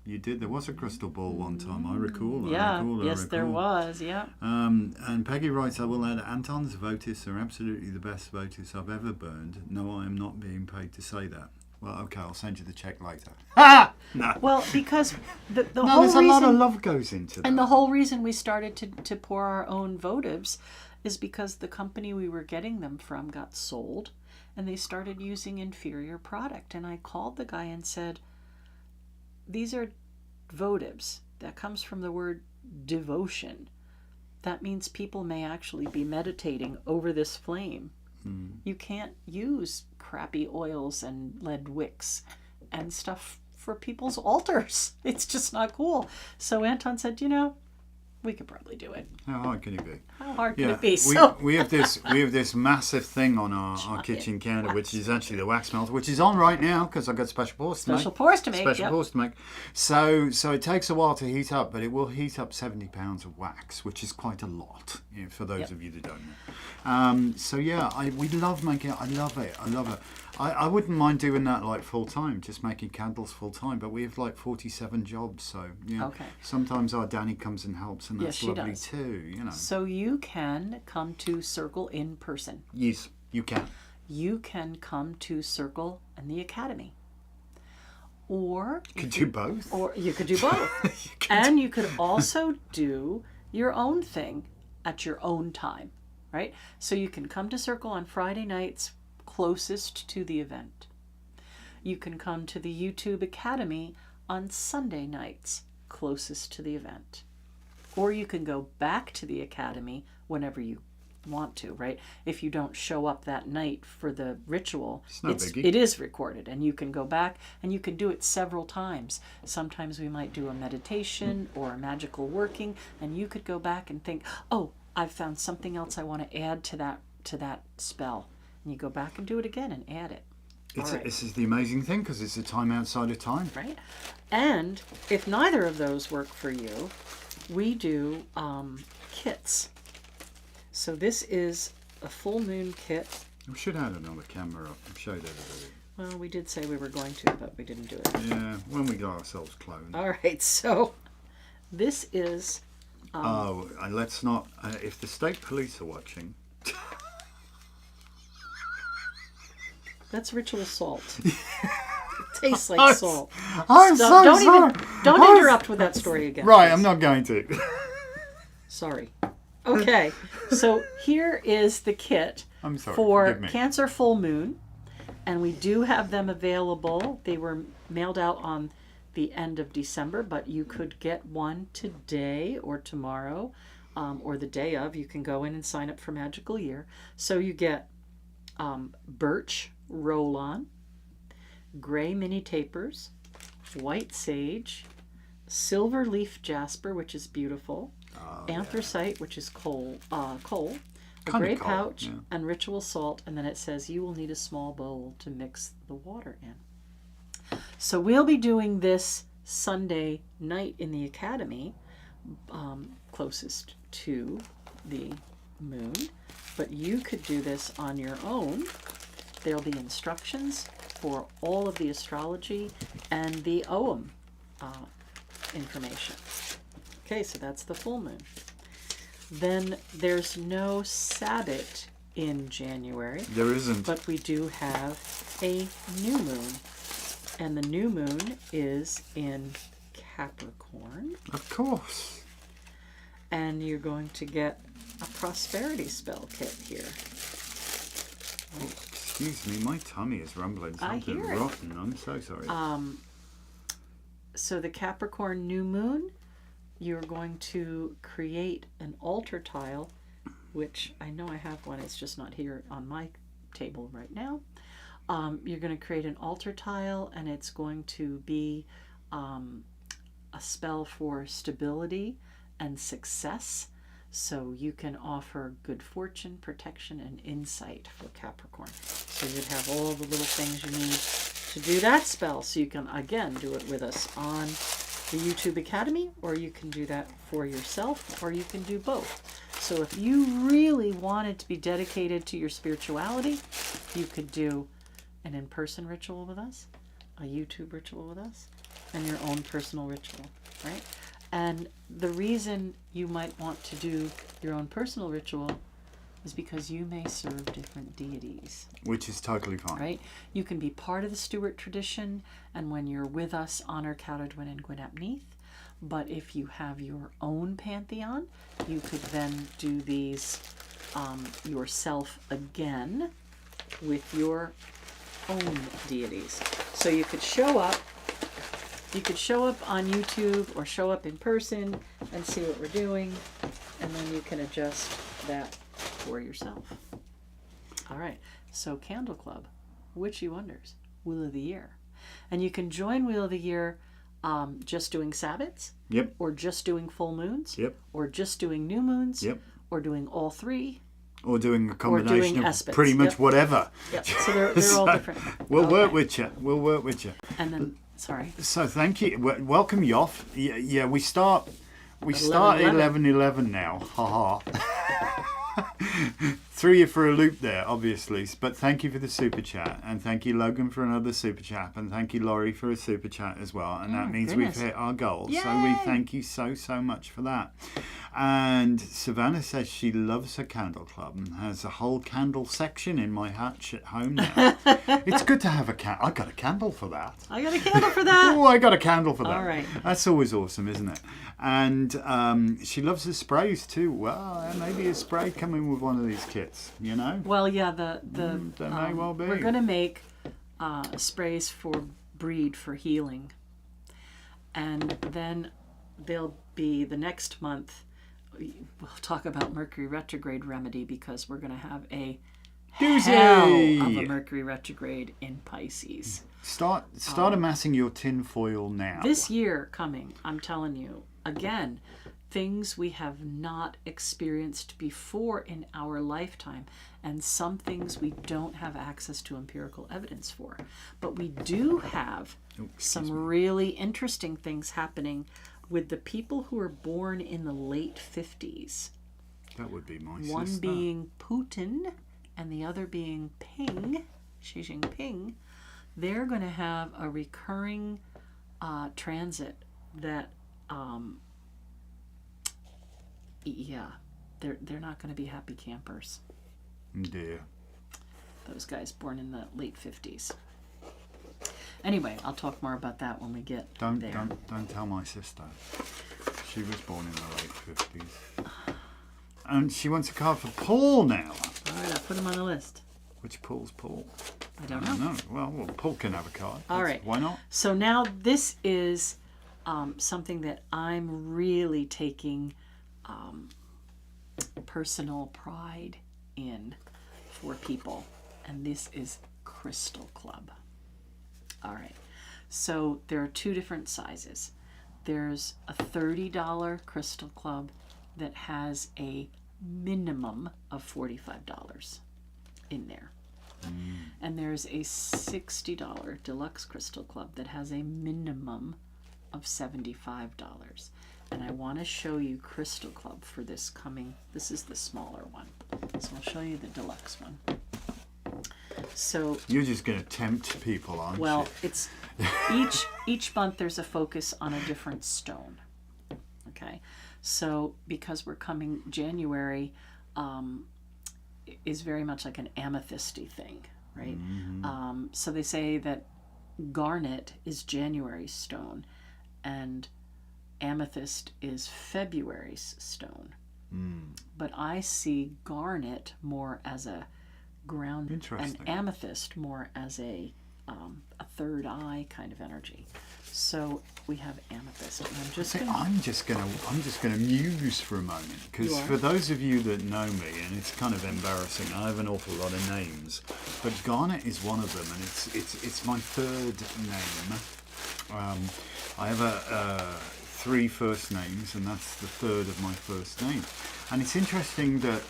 You did. There was a crystal ball one time. I recall. There was. Yeah. And Peggy writes, I will add, Anton's votives are absolutely the best votives I've ever burned. No, I am not being paid to say that. Well, okay, I'll send you the check later. Ah! No. Well, because the No, whole there's a reason, lot of love goes into that. and the whole reason we started to pour our own votives is because the company we were getting them from got sold, and they started using inferior product. And I called the guy and said, these are votives. That comes from the word devotion. That means people may actually be meditating over this flame. You can't use crappy oils and lead wicks and stuff for people's altars. It's just not cool. So Anton said, we could probably do it. How hard can it be? How hard can it be? We have this massive thing on our kitchen counter, which is actually the wax melter, which is on right now because I've got special pours to make. Special pours to make. So it takes a while to heat up, but it will heat up 70 pounds of wax, which is quite a lot, for those of you that don't know. We love making it. I love it. I wouldn't mind doing that like full time, just making candles full time. But we have like 47 jobs, so Okay. Sometimes our Danny comes and helps, and that's Yes, she lovely does. too. So you can come to Circle in person. Yes, you can. You can come to Circle and the Academy. Or You could do both. Or you could do both. And you could also do your own thing at your own time, right? So you can come to Circle on Friday nights closest to the event. You can come to the YouTube Academy on Sunday nights closest to the event. Or you can go back to the Academy whenever you want to, right? If you don't show up that night for the ritual, it is recorded, and you can go back and you can do it several times. Sometimes we might do a meditation or a magical working, and you could go back and think, oh, I've found something else I want to add to that spell. And you go back and do it again and add it. This is the amazing thing, because it's a time outside of time. Right. And if neither of those work for you, we do kits. So this is a full moon kit. We should have it on the camera up and show everybody. Well, we did say we were going to, but we didn't do it. Yeah, when we got ourselves cloned. All right, so this is... and let's not... if the state police are watching... That's ritual salt. It tastes like salt. Don't interrupt with that story again. Right, please. I'm not going to. Sorry. Okay, so here is the kit for Cancer Full Moon, and we do have them available. They were mailed out on the end of December, but you could get one today or tomorrow, or the day of. You can go in and sign up for Magical Year. So you get birch roll-on, gray mini tapers, white sage, silver leaf jasper, which is beautiful, anthracite, which is coal, a gray pouch, and ritual salt. And then it says you will need a small bowl to mix the water in. So we'll be doing this Sunday night in the Academy, closest to the moon, but you could do this on your own. There'll be instructions for all of the astrology and the OM information. Okay, so that's the full moon. Then there's no Sabbath in January. There isn't. But we do have a new moon. And the new moon is in Capricorn. Of course. And you're going to get a prosperity spell kit here. Oh, excuse me, my tummy is rumbling something rotten. I'm so sorry. So the Capricorn new moon, you're going to create an altar tile, which I know I have one. It's just not here on my table right now. You're going to create an altar tile, and it's going to be a spell for stability and success. So you can offer good fortune, protection, and insight for Capricorn. So you'd have all the little things you need to do that spell. So you can, again, do it with us on the YouTube Academy, or you can do that for yourself, or you can do both. So if you really wanted to be dedicated to your spirituality, you could do an in-person ritual with us, a YouTube ritual with us, and your own personal ritual, right? And the reason you might want to do your own personal ritual is because you may serve different deities. Which is totally fine. Right? You can be part of the Stuart tradition, and when you're with us, honor Cawdwyn and Gwynap Neath. But if you have your own pantheon, you could then do these yourself again with your own deities. So you could show up. You could show up on YouTube or show up in person and see what we're doing, and then you can adjust that for yourself. All right. So Candle Club, Witchy Wonders, Wheel of the Year, and you can join Wheel of the Year. Just doing Sabbats, Yep. or just doing full moons, Yep. or just doing new moons, Yep. or doing all three, Or doing a combination of aspects. pretty much Yep. whatever. Yep. So they're all different. We'll Okay. work with you. We'll work with you. And then, sorry. So thank you. Welcome, Yoff. Yeah, we start 11:11. 11:11 now. Ha ha. Threw you for a loop there, obviously. But thank you for the super chat, and thank you, Logan, for another super chat, and thank you, Laurie, for a super chat as well. And that means goodness. we've hit our goal. Yay! So we thank you so much for that. And Savannah says she loves her candle club and has a whole candle section in my hutch at home now. It's good to have a candle. I got a candle for that. I got a candle for that. Oh, I got a candle for that. All right. That's always awesome, isn't it? And she loves the sprays too. Well, maybe a spray coming with one of these kits, you know? Well, yeah, there may well be. We're going to make sprays for breed for healing. And then there'll be the next month, we'll talk about Mercury retrograde remedy, because we're going to have a hell of a Mercury retrograde in Pisces. Start amassing your tin foil now. This year coming, I'm telling you, again, things we have not experienced before in our lifetime, and some things we don't have access to empirical evidence for. But we do have some really interesting things happening with the people who are born in the late 50s. That would be my One sister. being Putin and the other being Xi Jinping. They're going to have a recurring transit that, they're not going to be happy campers. Dear. Those guys born in the late 50s. Anyway, I'll talk more about that when we get there. Don't tell my sister. She was born in the late 50s. And she wants a card for Paul now. All right, I'll put him on the list. Which Paul's Paul? I don't know. Well, Paul can have a card. All right. Why not? So now this is something that I'm really taking personal pride in for people. And this is Crystal Club. All right. So there are two different sizes. There's a $30 Crystal Club that has a minimum of $45 in there. And there's a $60 Deluxe Crystal Club that has a minimum of $75. And I want to show you Crystal Club for this is the smaller one. So I'll show you the Deluxe one. So you're just going to tempt people, aren't you? well, it's each month there's a focus on a different stone. Okay, so because we're coming January, is very much like an amethysty thing, right? Mm-hmm. So they say that garnet is January's stone, and amethyst is February's stone. But I see garnet more as a ground, and amethyst more as a third eye kind of energy. So we have amethyst, and I'm just gonna muse for a moment, because for those of you that know me, and it's kind of embarrassing, I have an awful lot of names, but Garnet is one of them, and it's my third name. I have 3 first names, and that's the third of my first name. And it's interesting that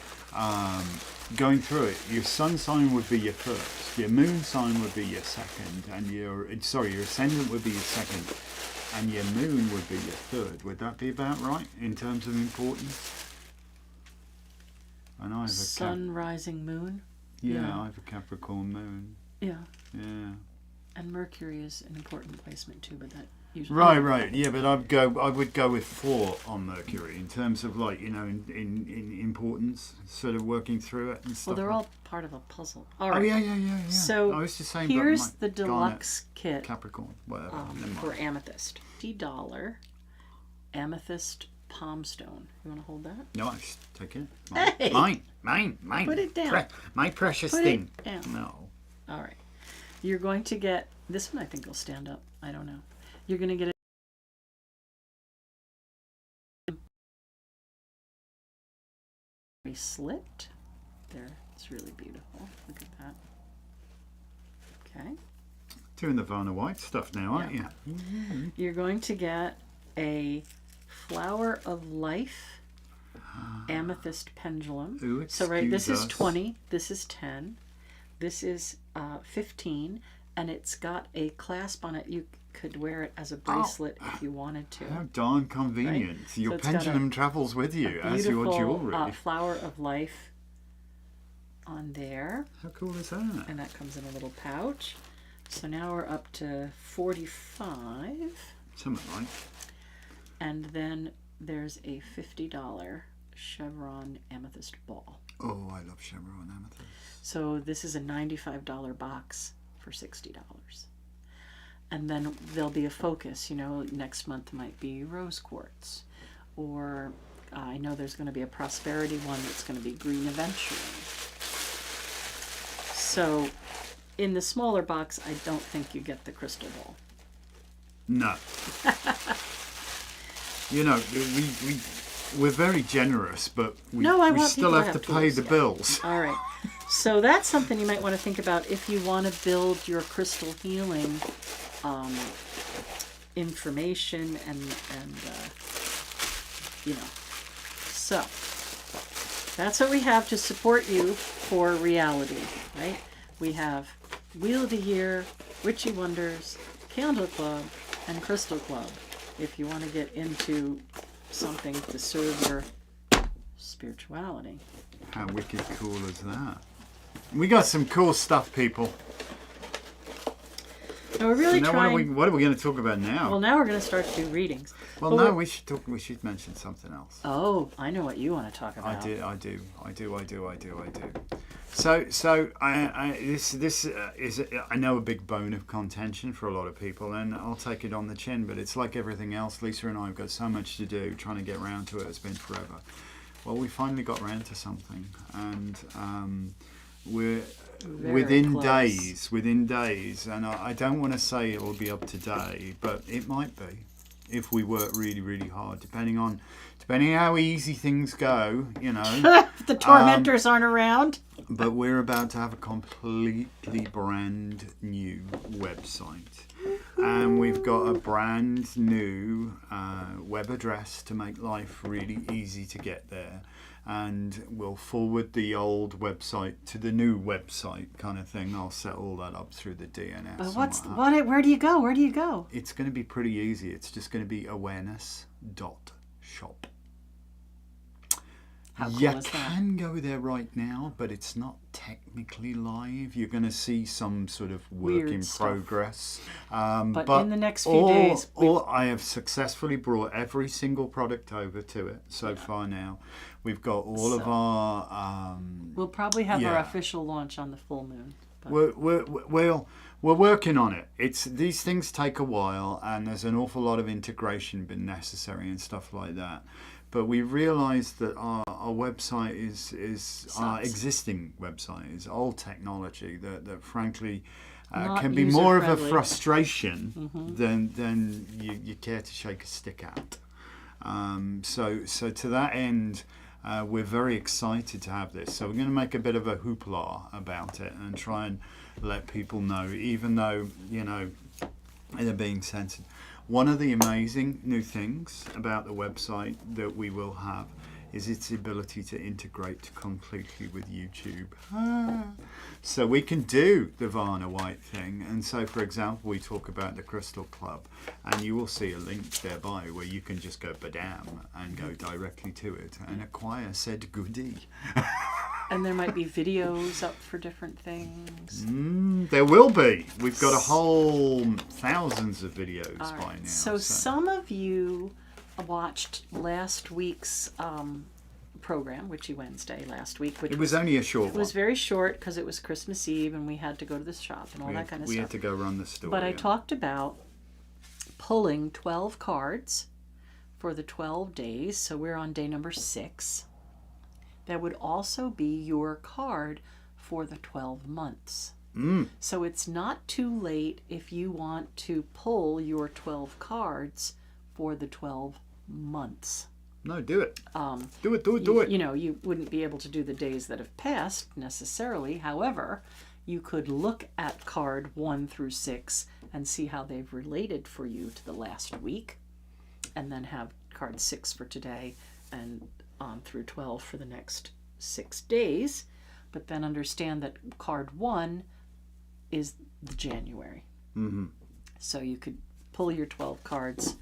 going through it, your sun sign would be your first, your moon sign would be your second, and your ascendant would be your second, and your moon would be your third. Would that be about right in terms of importance? And I have a sun, rising, moon. I have a Capricorn moon. Yeah. Yeah. And Mercury is an important placement too, but that usually... Right. Yeah, but I would go with 4 on Mercury in terms of like, in importance, sort of working through it and stuff. Well, they're like. all part of a puzzle. All Oh right. yeah. So I was just saying. here's about the deluxe kit Capricorn, whatever. for amethyst. $50 amethyst palm stone. You want to hold that? Nice. Take it. Hey! Mine. Put it down. My precious Put thing. it down. No. All right. You're going to get this one. I think will stand up. I don't know. You're going to get a slit. There. It's really beautiful. Look at that. Okay. Doing the Varna White stuff now, aren't you? You're going to get a flower of life amethyst pendulum. Ooh, So right, this is excuse us. 20, this is 10, this is 15, and it's got a clasp on it. You could wear it as a bracelet if you wanted to. How darn convenient. Right? Your So it's got pendulum travels with you as your beautiful, jewellery. flower of life on there, How cool is that? and that comes in a little pouch. So now we're up to 45. Something like. And then there's a $50 chevron amethyst ball. Oh, I love chevron amethyst. So this is a $95 box for $60. And then there'll be a focus. Next month might be rose quartz. Or I know there's going to be a prosperity one that's going to be green aventurine. So in the smaller box, I don't think you get the crystal ball. No. we're very generous, but we want still people to have to have pay tools, the yeah. bills. All right. So that's something you might want to think about if you want to build your crystal healing information and So that's what we have to support you for reality, right? We have Wheel of the Year, Witchy Wonders, Candle Club, and Crystal Club. If you want to get into something to serve your spirituality. How wicked cool is that? We got some cool stuff, people. Now we're really Now, trying. what are we going to talk about now? Well, now we're going to start to do readings. Well, But no, we're- we should mention something else. Oh, I know what you want to talk about. I do. So this is I know a big bone of contention for a lot of people, and I'll take it on the chin. But it's like everything else. Lisa and I have got so much to do, trying to get around to it. It's been forever. Well, we finally got around to something, and we're Very within close. days, and I don't want to say it will be up to date, but it might be if we work really, really hard, depending how easy things go, If the tormentors aren't around. But we're about to have a completely brand new website. And we've got a brand new web address to make life really easy to get there. And we'll forward the old website to the new website kind of thing. I'll set all that up through the DNS. But and what have you. where do you go? Where do you go? It's going to be pretty easy. It's just going to be awareness.shop. How cool You is that? can go there right now, but it's not technically live. You're going to see some sort of work Weird in stuff. progress. But in the next few days, I have successfully brought every single product over to it so far now. We've got all of our... we'll probably have our yeah. official launch on the full moon. But We're working on it. These things take a while, and there's an awful lot of integration been necessary and stuff like that. But we realised that our website is our existing website is old technology that frankly Not can be more of a user-friendly. frustration than you care to shake a stick at. So to that end, we're very excited to have this. So we're going to make a bit of a hoopla about it and try and let people know, even though they're being censored. One of the amazing new things about the website that we will have is its ability to integrate completely with YouTube. So we can do the Varna White thing. And so, for example, we talk about the Crystal Club, and you will see a link thereby where you can just go badam and go directly to it and acquire said goodie. And there might be videos up for different things. There will be. We've got a whole thousands of videos by now. So some of you watched last week's program, Witchy Wednesday last week. Which it was only a short one. It was very short because it was Christmas Eve and we had to go to the shop and all that kind of stuff. We had to go run the store. But I talked about pulling 12 cards for the 12 days. So we're on day number 6. That would also be your card for the 12 months. So it's not too late if you want to pull your 12 cards for the 12 months. No, do it. Do it. You know, you wouldn't be able to do the days that have passed necessarily. However, you could look at card 1 through 6 and see how they've related for you to the last week, and then have card 6 for today and on through 12 for the next 6 days, but then understand that card 1 is the January. So you could pull your 12 cards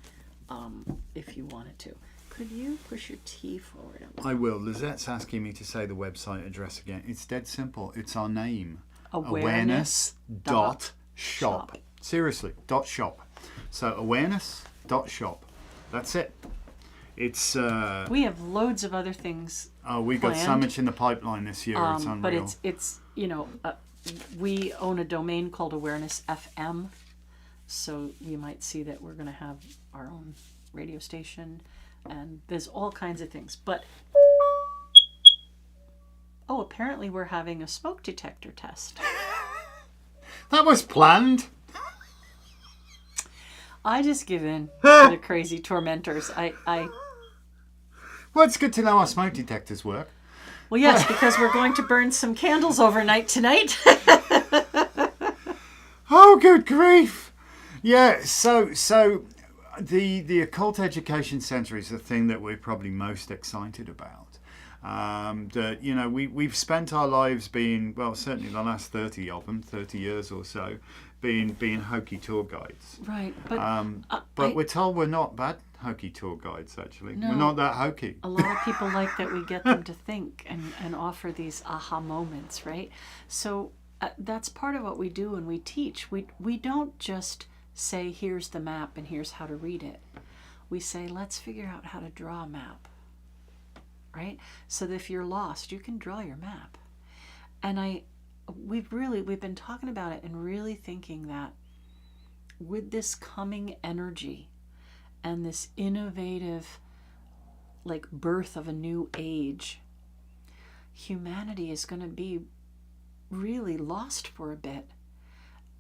if you wanted to. Could you push your T forward? I will. Lizette's asking me to say the website address again. It's dead simple. It's our name. Awareness.shop. Seriously, .shop. So awareness.shop. That's it. It's we have loads of other things. Oh, we got so much in the pipeline this year. It's unreal. But it's you know, we own a domain called Awareness FM, so you might see that we're going to have our own radio station, and there's all kinds of things. But apparently we're having a smoke detector test. That was planned. I just give in to the crazy tormentors. Well, it's good to know our smoke detectors work. Well, yes, because we're going to burn some candles overnight tonight. Oh, good grief! Yeah, so the Occult Education Centre is the thing that we're probably most excited about. That, you know, we've spent our lives being, well, certainly the last 30 years or so, being hokey tour guides. Right, but we're told we're not bad hokey tour guides, actually. No, we're not that hokey. A lot of people like that we get them to think and offer these aha moments, right? So that's part of what we do when we teach. We don't just say, here's the map and here's how to read it. We say, let's figure out how to draw a map, right? So that if you're lost, you can draw your map. And we've been talking about it and really thinking that with this coming energy and this innovative, like, birth of a new age, humanity is going to be really lost for a bit.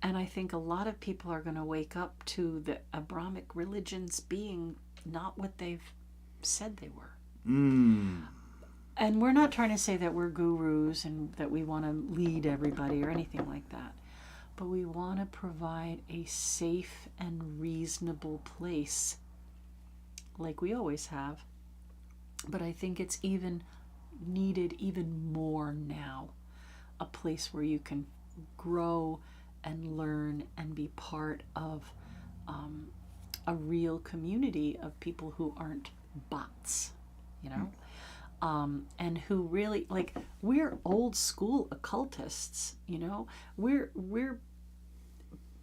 And I think a lot of people are going to wake up to the Abrahamic religions being not what they've said they were. And we're not trying to say that we're gurus and that we want to lead everybody or anything like that. But we want to provide a safe and reasonable place, like we always have. But I think it's even needed even more now. A place where you can grow and learn and be part of a real community of people who aren't bots, you know? And who really, like, we're old school occultists, you know? We're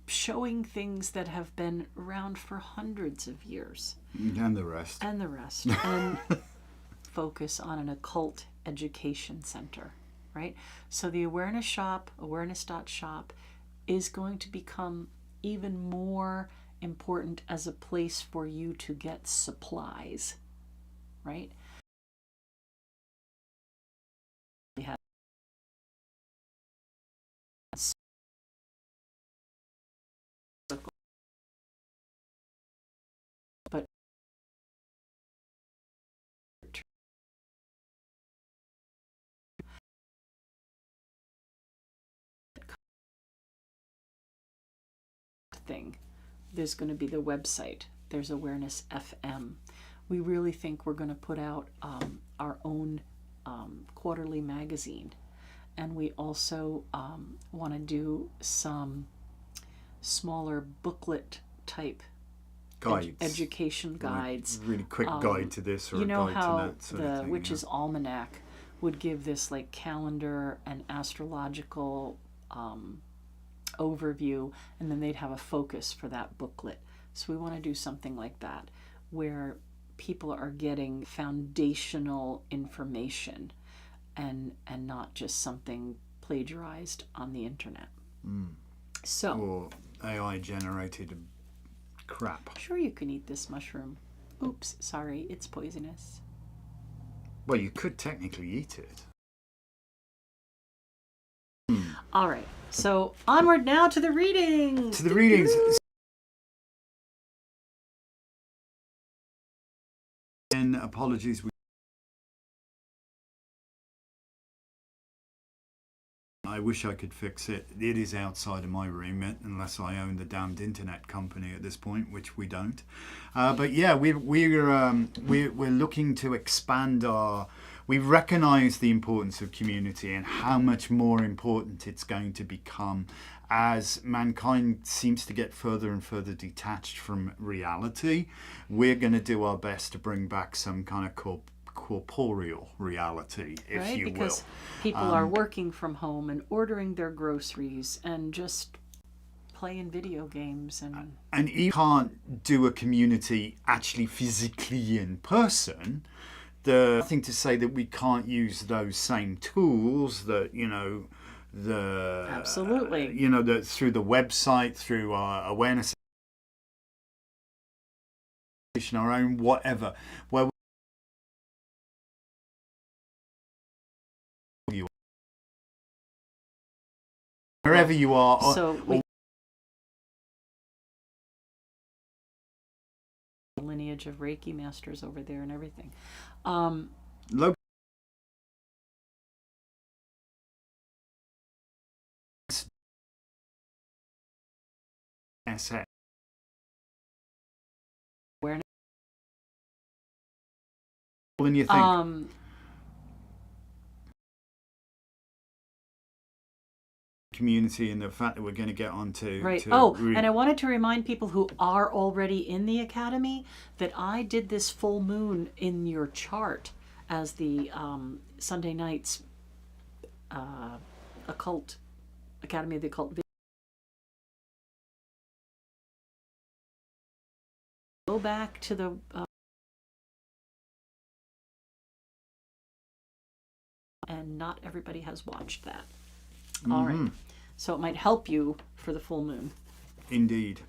showing things that have been around for hundreds of years. And the rest. And focus on an occult education center, right? So the awareness shop, awareness.shop, is going to become even more important as a place for you to get supplies, right? We have but thing, there's going to be the website. There's Awareness FM. We really think we're going to put out our own quarterly magazine, and we also want to do some smaller booklet type guides, education guides. Really quick guide to this or you know a guide how to that sort the of thing. Witch's Almanac would give this like calendar and astrological overview, and then they'd have a focus for that booklet. So we want to do something like that, where people are getting foundational information and not just something plagiarized on the internet. So, or AI generated crap. Sure, you can eat this mushroom. Oops, sorry, it's poisonous. Well, you could technically eat it. All right, so onward now to the readings. To the readings. And apologies. I wish I could fix it. It is outside of my remit, unless I own the damned internet company at this point, which we don't. But yeah, we're looking to expand our. We recognise the importance of community and how much more important it's going to become as mankind seems to get further and further detached from reality. We're going to do our best to bring back some kind of corporeal reality, if right? you Because will. people are working from home and ordering their groceries and just playing video games. And you can't do a community actually physically in person. The thing to say that we can't use those same tools that, Absolutely. Through the website, through our awareness, our own whatever, where you are, wherever you are. So lineage of Reiki masters over there and everything. Awareness. When you think community and the fact that we're going to get onto right. And I wanted to remind people who are already in the academy that I did this full moon in your chart as the Sunday nights occult Academy of the Occult. Go back to the and not everybody has watched that. All right. So it might help you for the full moon. Indeed.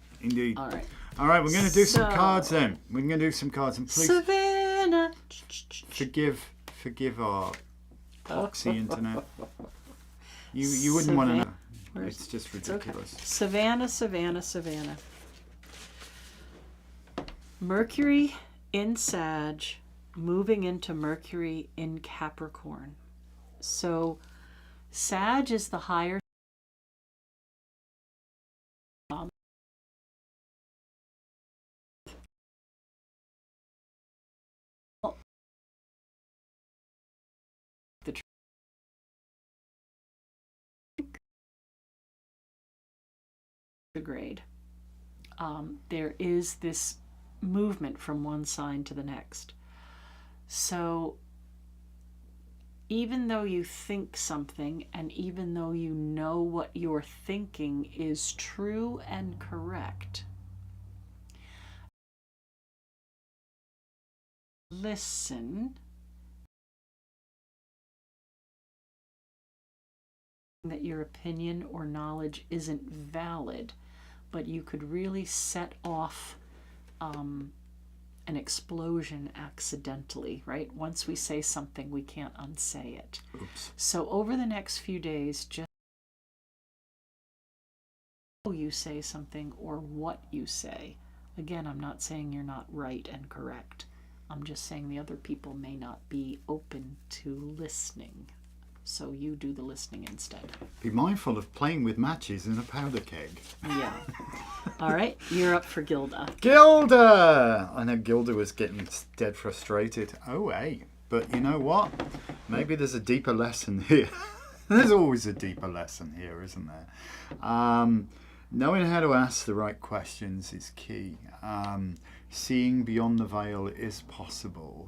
All right. We're going to do some cards then. We're going to do some cards, and please Savannah. forgive our poxy internet. You wouldn't want to know. It's just ridiculous. Okay. Savannah. Mercury in Sag, moving into Mercury in Capricorn. So Sag is the higher grade. There is this movement from one sign to the next. So even though you think something, and even though you know what you're thinking is true and correct, listen. That your opinion or knowledge isn't valid, but you could really set off an explosion accidentally, right? Once we say something, we can't unsay it. Oops. So over the next few days, just how you say something or what you say. Again, I'm not saying you're not right and correct. I'm just saying the other people may not be open to listening. So you do the listening instead. Be mindful of playing with matches in a powder keg. Yeah. All right, you're up for Gilda. Gilda! I know Gilda was getting dead frustrated. Oh, hey. But you know what? Maybe there's a deeper lesson here. There's always a deeper lesson here, isn't there? Knowing how to ask the right questions is key. Seeing beyond the veil is possible.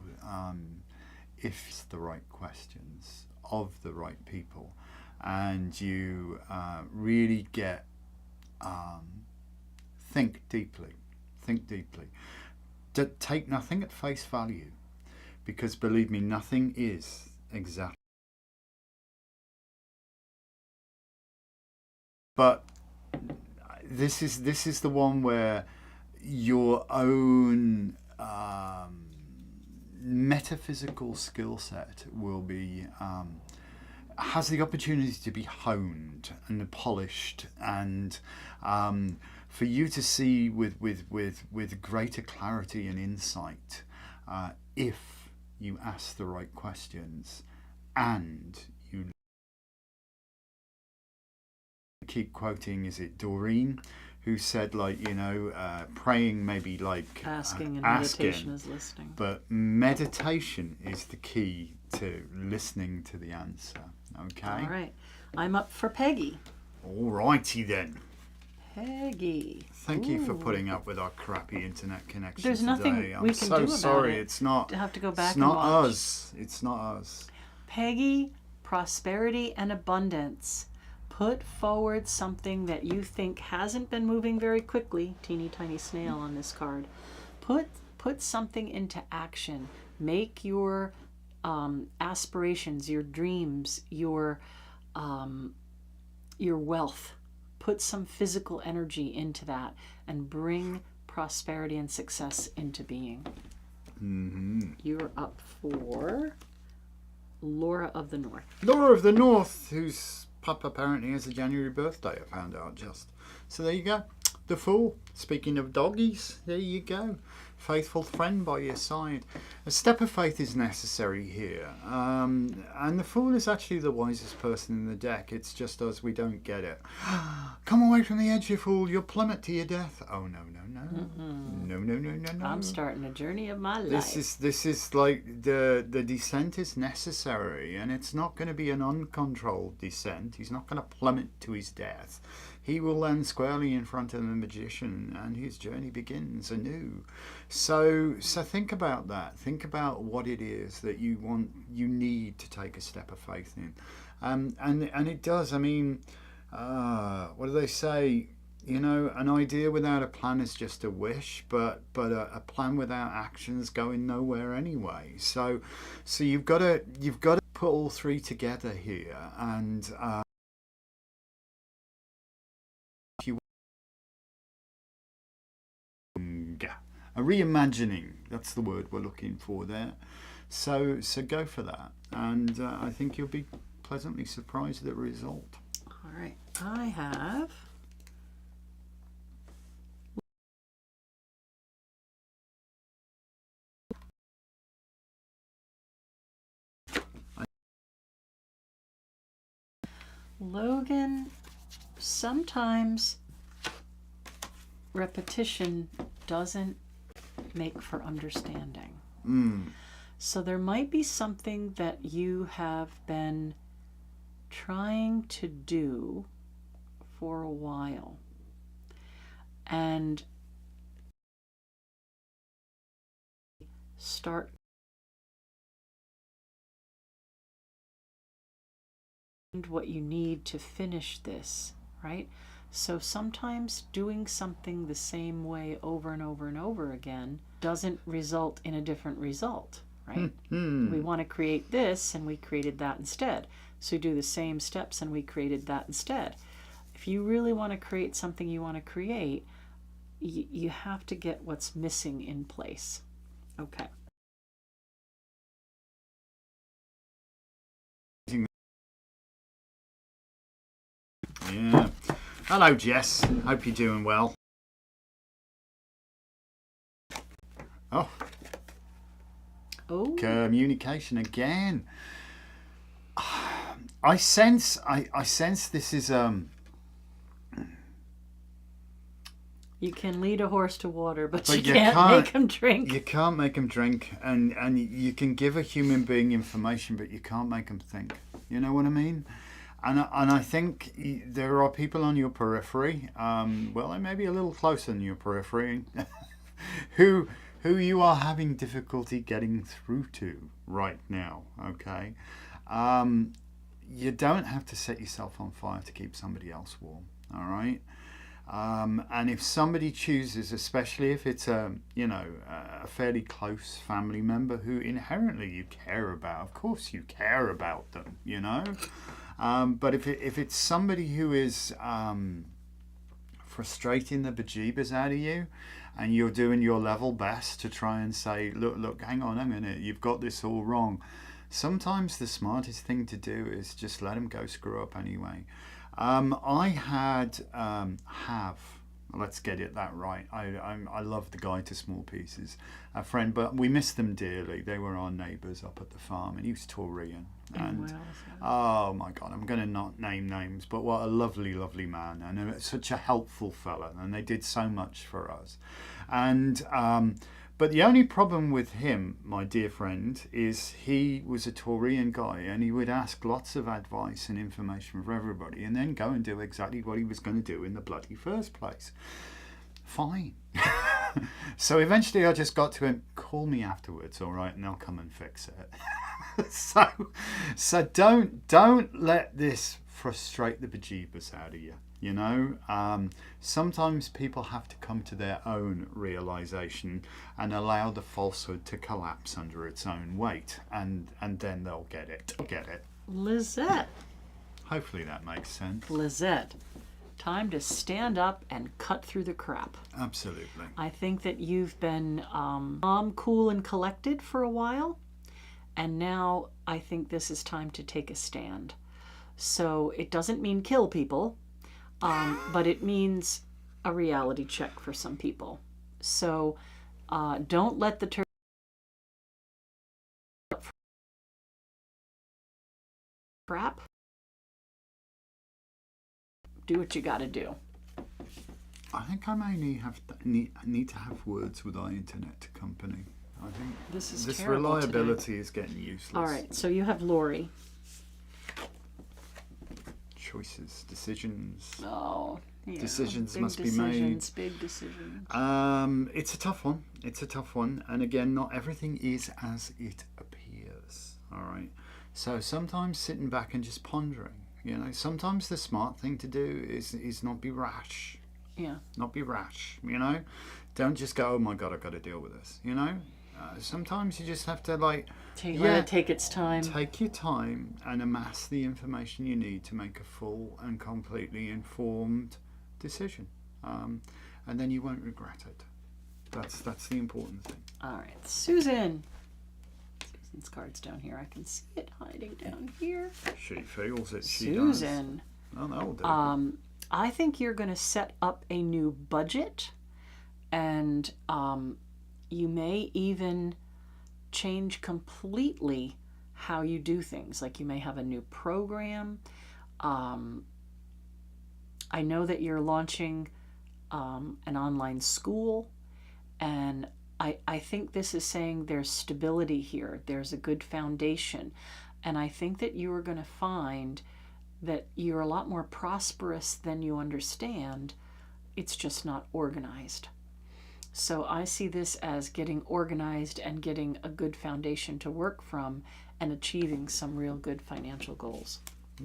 if it's the right questions of the right people, and you really get think deeply. Take nothing at face value, because believe me, nothing is exact. But this is the one where your own metaphysical skill set will be has the opportunity to be honed and polished, and for you to see with greater clarity and insight if you ask the right questions and you keep quoting, is it Doreen, who said, like, praying maybe like Asking and meditation is listening. But meditation is the key to listening to the answer. Okay. All right. I'm up for Peggy. All righty then. Peggy. Thank you for putting up with our crappy internet connection. There's nothing today. we I'm can so do about sorry. it. It's not. I have to go back It's and not watch. us. It's not us. Peggy, prosperity and abundance. Put forward something that you think hasn't been moving very quickly. Teeny tiny snail on this card. Put something into action. Make your aspirations, your dreams, your wealth. Put some physical energy into that and bring prosperity and success into being. Mm-hmm. You're up for Laura of the North. Laura of the North, whose pup apparently has a January birthday, I found out just. So there you go. The Fool. Speaking of doggies, there you go. Faithful friend by your side. A step of faith is necessary here. And the Fool is actually the wisest person in the deck. It's just us, we don't get it. Come away from the edge, you fool. You'll plummet to your death. Oh, no. No. I'm starting a journey of my life. This is like the descent is necessary, and it's not going to be an uncontrolled descent. He's not going to plummet to his death. He will land squarely in front of the magician, and his journey begins anew. So think about that. Think about what it is that you need to take a step of faith in, and it does. I mean, what do they say? An idea without a plan is just a wish, but a plan without action is going nowhere anyway. So you've got to put all three together here, and a reimagining. That's the word we're looking for there. So go for that, and I think you'll be pleasantly surprised at the result. All right, I have Logan. Sometimes repetition doesn't make for understanding. So there might be something that you have been trying to do for a while, and start what you need to finish this, right? So sometimes doing something the same way over and over and over again doesn't result in a different result, right? We want to create this, and we created that instead. So we do the same steps, and we created that instead. If you really want to create something you want to create, you have to get what's missing in place. Okay. Yeah. Hello, Jess. Hope you're doing well. Oh. Communication again. I sense this is You can lead a horse to water, but you can't make him drink. You can't make him drink, and you can give a human being information, but you can't make him think. You know what I mean? And I think there are people on your periphery, well, they may be a little closer than your periphery, who who you are having difficulty getting through to right now, okay? You don't have to set yourself on fire to keep somebody else warm, all right? And if somebody chooses, especially if it's a fairly close family member who inherently you care about, of course you care about them, but if it's somebody who is frustrating the bejeebers out of you, and you're doing your level best to try and say, look, hang on a minute, you've got this all wrong. Sometimes the smartest thing to do is just let them go screw up anyway. Let's get it that right. I love the Guide to Small Pieces, a friend, but we miss them dearly. They were our neighbours up at the farm, and he was Taurian. And oh my God, I'm going to not name names, but what a lovely, lovely man, and such a helpful fella, and they did so much for us. And but the only problem with him, my dear friend, is he was a Taurian guy, and he would ask lots of advice and information from everybody, and then go and do exactly what he was going to do in the bloody first place. Fine. So eventually I just got to him, call me afterwards, all right, and I'll come and fix it. So don't let this frustrate the bejeebers out of you. Sometimes people have to come to their own realization and allow the falsehood to collapse under its own weight, and then they'll get it. Lizette. Hopefully that makes sense. Lizette, time to stand up and cut through the crap. Absolutely. I think that you've been calm, cool, and collected for a while, and now I think this is time to take a stand. So it doesn't mean kill people. But it means a reality check for some people. So don't let the crap. Do what you got to do. I think I may need to have words with our internet company. I think this reliability is getting useless. All right, so you have Lori. Choices, decisions. Oh, yeah. Decisions big must decisions, be made. Big decisions. It's a tough one. And again, not everything is as it appears. All right. So sometimes sitting back and just pondering. Sometimes the smart thing to do is not be rash. Yeah. Not be rash. Don't just go, oh my God, I've got to deal with this. Sometimes you just have to let it take its time. Take your time and amass the information you need to make a full and completely informed decision, and then you won't regret it. That's the important thing. All right, Susan's card's down here. I can see it hiding down here. She feels it. She Susan. Does. Oh, that will do. I think you're going to set up a new budget, and you may even change completely how you do things. Like you may have a new program. I know that you're launching an online school, and I think this is saying there's stability here. There's a good foundation. And I think that you are going to find that you're a lot more prosperous than you understand. It's just not organized. So I see this as getting organized and getting a good foundation to work from and achieving some real good financial goals.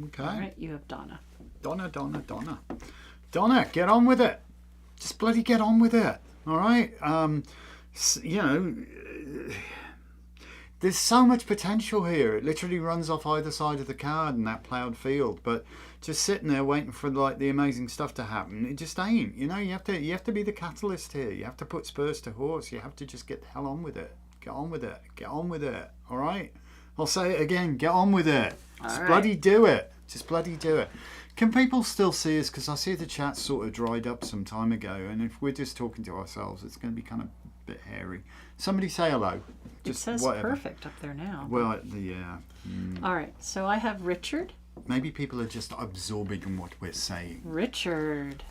Okay. All right, you have Donna. Donna, get on with it. Just bloody get on with it. All right? There's so much potential here. It literally runs off either side of the card in that ploughed field, but just sitting there waiting for the amazing stuff to happen, it just ain't. You have to be the catalyst here. You have to put spurs to horse. You have to just get the hell on with it. Get on with it. All right? I'll say it again. Get on with it. Bloody do it. Just bloody do it. Can people still see us? Because I see the chat sort of dried up some time ago, and if we're just talking to ourselves, it's going to be kind of a bit hairy. Somebody say hello. It says whatever. Perfect up there now. Well, yeah. All right, so I have Richard. Maybe people are just absorbing what we're saying. Richard.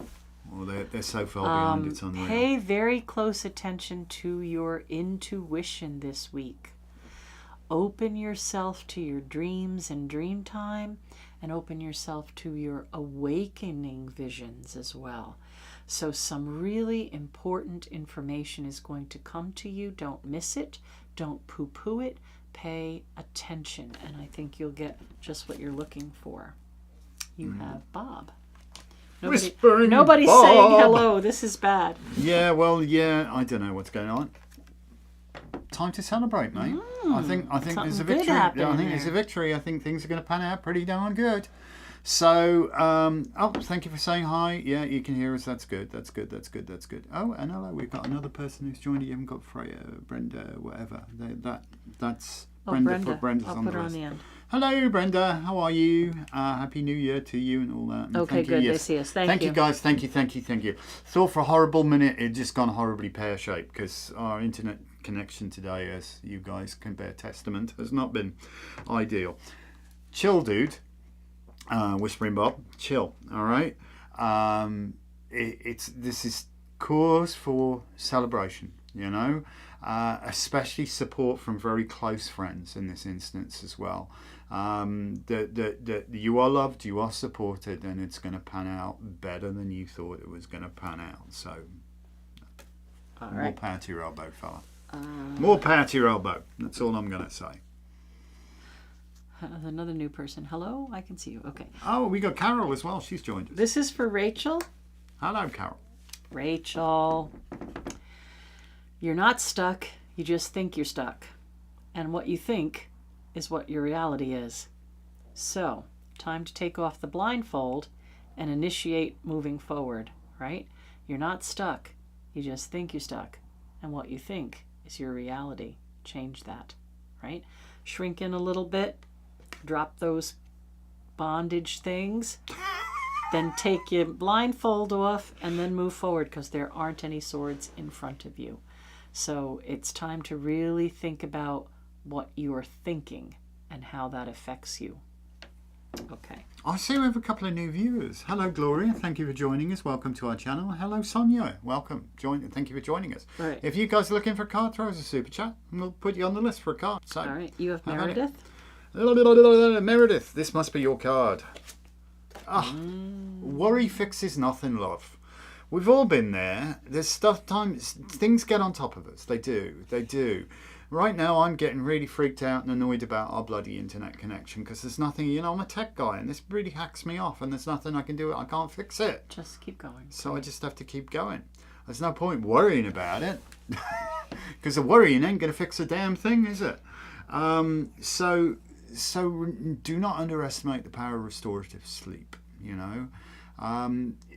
Well, they're so far behind, it's unreal. Pay very close attention to your intuition this week. Open yourself to your dreams and dream time, and open yourself to your awakening visions as well. So some really important information is going to come to you. Don't miss it. Don't poo-poo it. Pay attention. And I think you'll get just what you're looking for. You have Bob. Whispering Nobody's Bob. saying hello. This is bad. Yeah, well, yeah, I don't know what's going on. Time to celebrate, mate. I think there's a victory. I think there's a victory. I think things are going to pan out pretty darn good. So, thank you for saying hi. Yeah, you can hear us. That's good. That's good. That's good. That's good. Oh, and hello. We've got another person who's joined. You haven't got Freya, Brenda, whatever. That's Brenda. Brenda. Put Brenda's I'll on put the her list. on the end. Hello, Brenda. How are you? Happy New Year to you and all that. And Okay, thank you. good. Yes. They see us. Thank you. Thank you, guys. Thank you. Thought for a horrible minute it just gone horribly pear-shaped because our internet connection today, as you guys can bear testament, has not been ideal. Chill, dude. Whispering Bob. Chill. All right. This is cause for celebration. You know. Especially support from very close friends in this instance as well. That you are loved, you are supported, and it's going to pan out better than you thought it was going to pan out. So, more power to your elbow, fella. More power to your elbow. That's all I'm going to say. Another new person. Hello, I can see you. Okay. Oh, we got Carol as well. She's joined us. This is for Rachel. Hello, Carol. Rachel. You're not stuck, you just think you're stuck. And what you think is what your reality is. So, time to take off the blindfold and initiate moving forward, right? You're not stuck, you just think you're stuck. And what you think is your reality. Change that, right? Shrink in a little bit, drop those bondage things, then take your blindfold off and then move forward because there aren't any swords in front of you. So it's time to really think about what you're thinking and how that affects you. Okay. I see we have a couple of new viewers. Hello, Gloria. Thank you for joining us. Welcome to our channel. Hello, Sonia. Welcome. Thank you for joining us. Right. If you guys are looking for a card, throw us a super chat and we'll put you on the list for a card. So, all right. You have Meredith? Meredith, this must be your card. Worry fixes nothing, love. We've all been there. There's times things get on top of us. They do. Right now, I'm getting really freaked out and annoyed about our bloody internet connection because there's nothing, I'm a tech guy and this really hacks me off and there's nothing I can do. I can't fix it. Just keep going. So I just have to keep going. There's no point worrying about it because the worrying ain't going to fix a damn thing, is it? So do not underestimate the power of restorative sleep,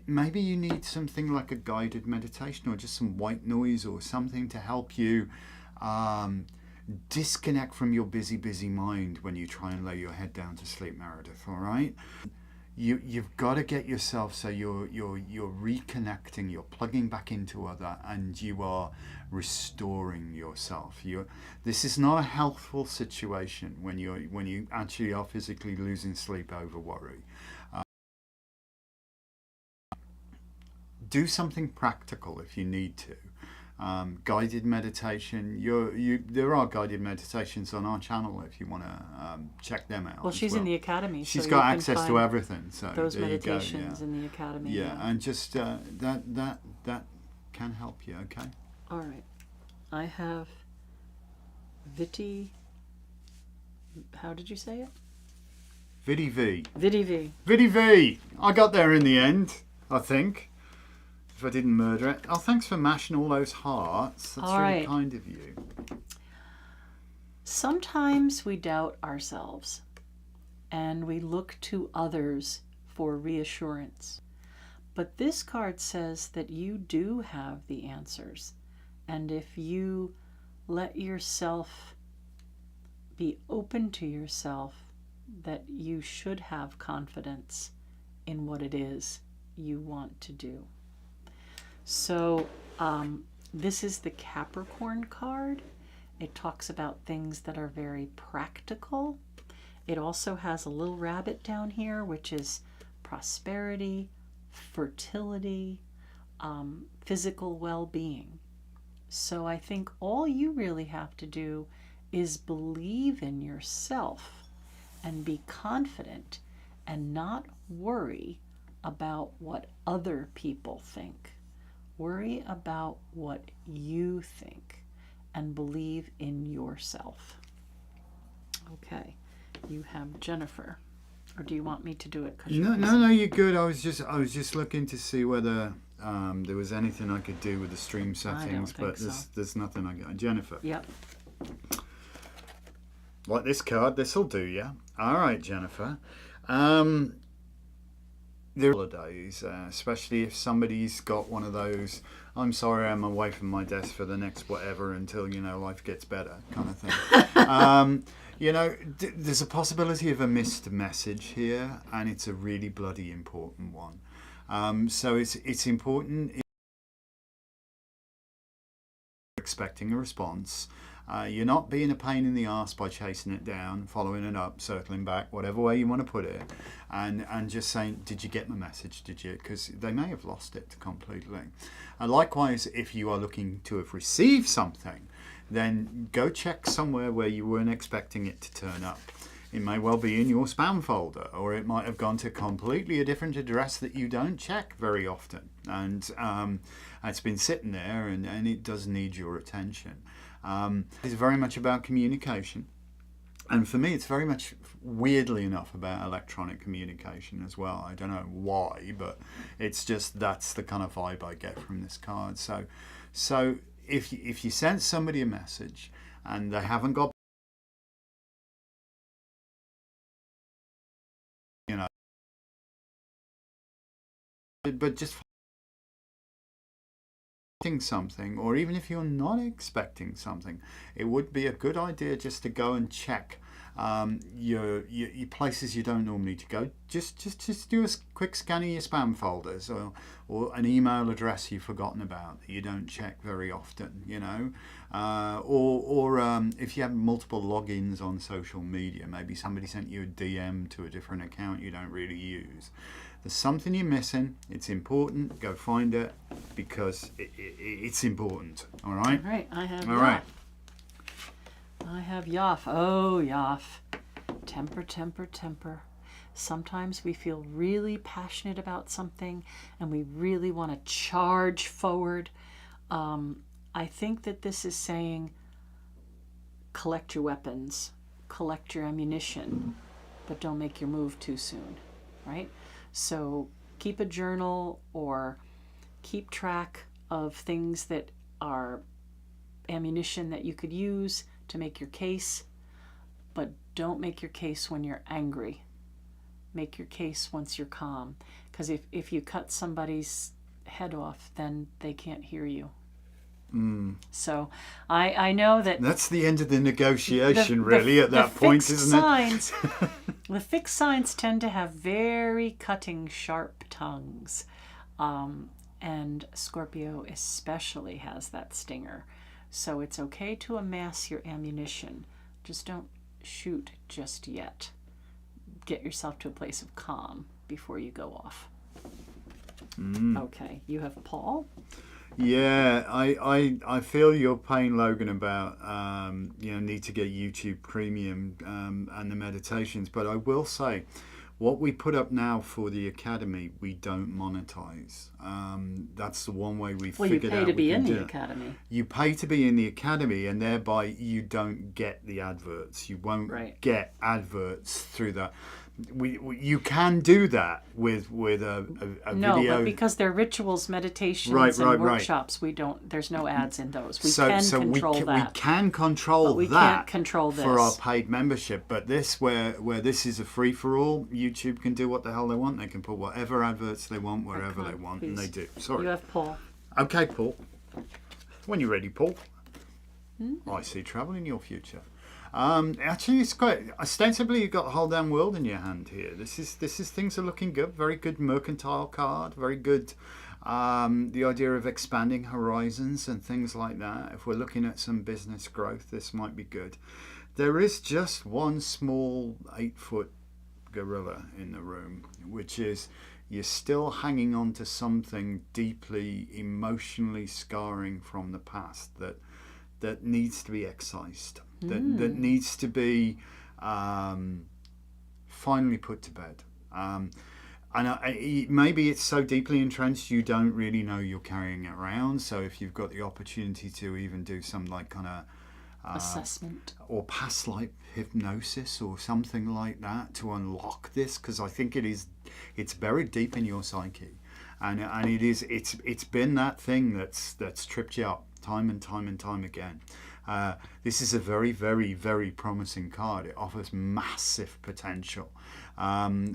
Maybe you need something like a guided meditation or just some white noise or something to help you disconnect from your busy mind when you try and lay your head down to sleep, Meredith. All right, you've got to get yourself so you're reconnecting, you're plugging back into other, and you are restoring yourself. This is not a healthful situation when you actually are physically losing sleep over worry. Do something practical if you need to. Guided meditation. There are guided meditations on our channel if you want to check them out. Well, she's in the academy. She's so got you access can to find everything. So those there meditations you go, in the academy. Yeah, and just that can help you. Okay. All right. I have Viti. How did you say it? Vidi V. Vidi V. Vidi V. I got there in the end, I think. If I didn't murder it. Oh, thanks for mashing all those hearts. That's really kind of you. Sometimes we doubt ourselves and we look to others for reassurance. But this card says that you do have the answers. And if you let yourself be open to yourself, that you should have confidence in what it is you want to do. So this is the Capricorn card. It talks about things that are very practical. It also has a little rabbit down here, which is prosperity, fertility, physical well-being. So I think all you really have to do is believe in yourself and be confident and not worry about what other people think. Worry about what you think and believe in yourself. Okay, you have Jennifer. Or do you want me to do it? No, you're good. I was just looking to see whether there was anything I could do with the stream settings, but there's nothing I got. Jennifer. Yep. Like this card, this'll do, yeah. All right, Jennifer. There are holidays, especially if somebody's got one of those, I'm sorry, I'm away from my desk for the next whatever until, life gets better kind of thing. There's a possibility of a missed message here, and it's a really bloody important one. So it's important expecting a response. You're not being a pain in the arse by chasing it down, following it up, circling back, whatever way you want to put it, and just saying, did you get my message? Did you? Because they may have lost it completely. And likewise, if you are looking to have received something, then go check somewhere where you weren't expecting it to turn up. It may well be in your spam folder, or it might have gone to completely a different address that you don't check very often. And it's been sitting there, and it does need your attention. It's very much about communication. And for me, it's very much, weirdly enough, about electronic communication as well. I don't know why, but it's just, that's the kind of vibe I get from this card. So if you send somebody a message and they haven't got, but just something, or even if you're not expecting something, it would be a good idea just to go and check your places you don't normally to go. Just do a quick scan of your spam folders, or an email address you've forgotten about that you don't check very often, or if you have multiple logins on social media, maybe somebody sent you a DM to a different account you don't really use. There's something you're missing. It's important. Go find it, because it's important. All right? All right. I have All right. I have Yaf. Oh, Yaf. Temper, temper, temper. Sometimes we feel really passionate about something and we really want to charge forward. I think that this is saying collect your weapons, collect your ammunition, but don't make your move too soon, right? So keep a journal or keep track of things that are ammunition that you could use to make your case, but don't make your case when you're angry. Make your case once you're calm, because if you cut somebody's head off, then they can't hear you. So I know that's the end of the negotiation, really, at that point, isn't it? The fixed signs tend to have very cutting, sharp tongues, and Scorpio especially has that stinger. So it's okay to amass your ammunition. Just don't shoot just yet. Get yourself to a place of calm before you go off. Okay, you have Paul. Yeah, I feel your pain, Logan, about need to get YouTube Premium and the meditations, but I will say, what we put up now for the Academy, we don't monetize. That's the one way we figured out. You pay to be in the Academy. You pay to be in the Academy, and thereby you don't get the adverts. You won't get adverts through that. You can do that with a video. No, but because they're rituals, meditations, and workshops, we don't. There's no ads in those. We can control that. We can control but we that. Can't control this for our paid membership. But this, where this is a free for all, YouTube can do what the hell they want. They can put whatever adverts they want wherever they want, and they do. Sorry. You have Paul. Okay, Paul. When you're ready, Paul. I see trouble in your future. Actually, it's quite ostensibly you've got the whole damn world in your hand here. This is things are looking good. Very good mercantile card. Very good. The idea of expanding horizons and things like that. If we're looking at some business growth, this might be good. There is just one small 8-foot gorilla in the room, which is you're still hanging on to something deeply emotionally scarring from the past that needs to be excised. That needs to be finally put to bed. And maybe it's so deeply entrenched you don't really know you're carrying it around. So if you've got the opportunity to even do some like kind of assessment or past life hypnosis or something like that to unlock this, because I think it's buried deep in your psyche, and it's been that thing that's tripped you up time and time and time again. This is a very, very, very promising card. It offers massive potential, and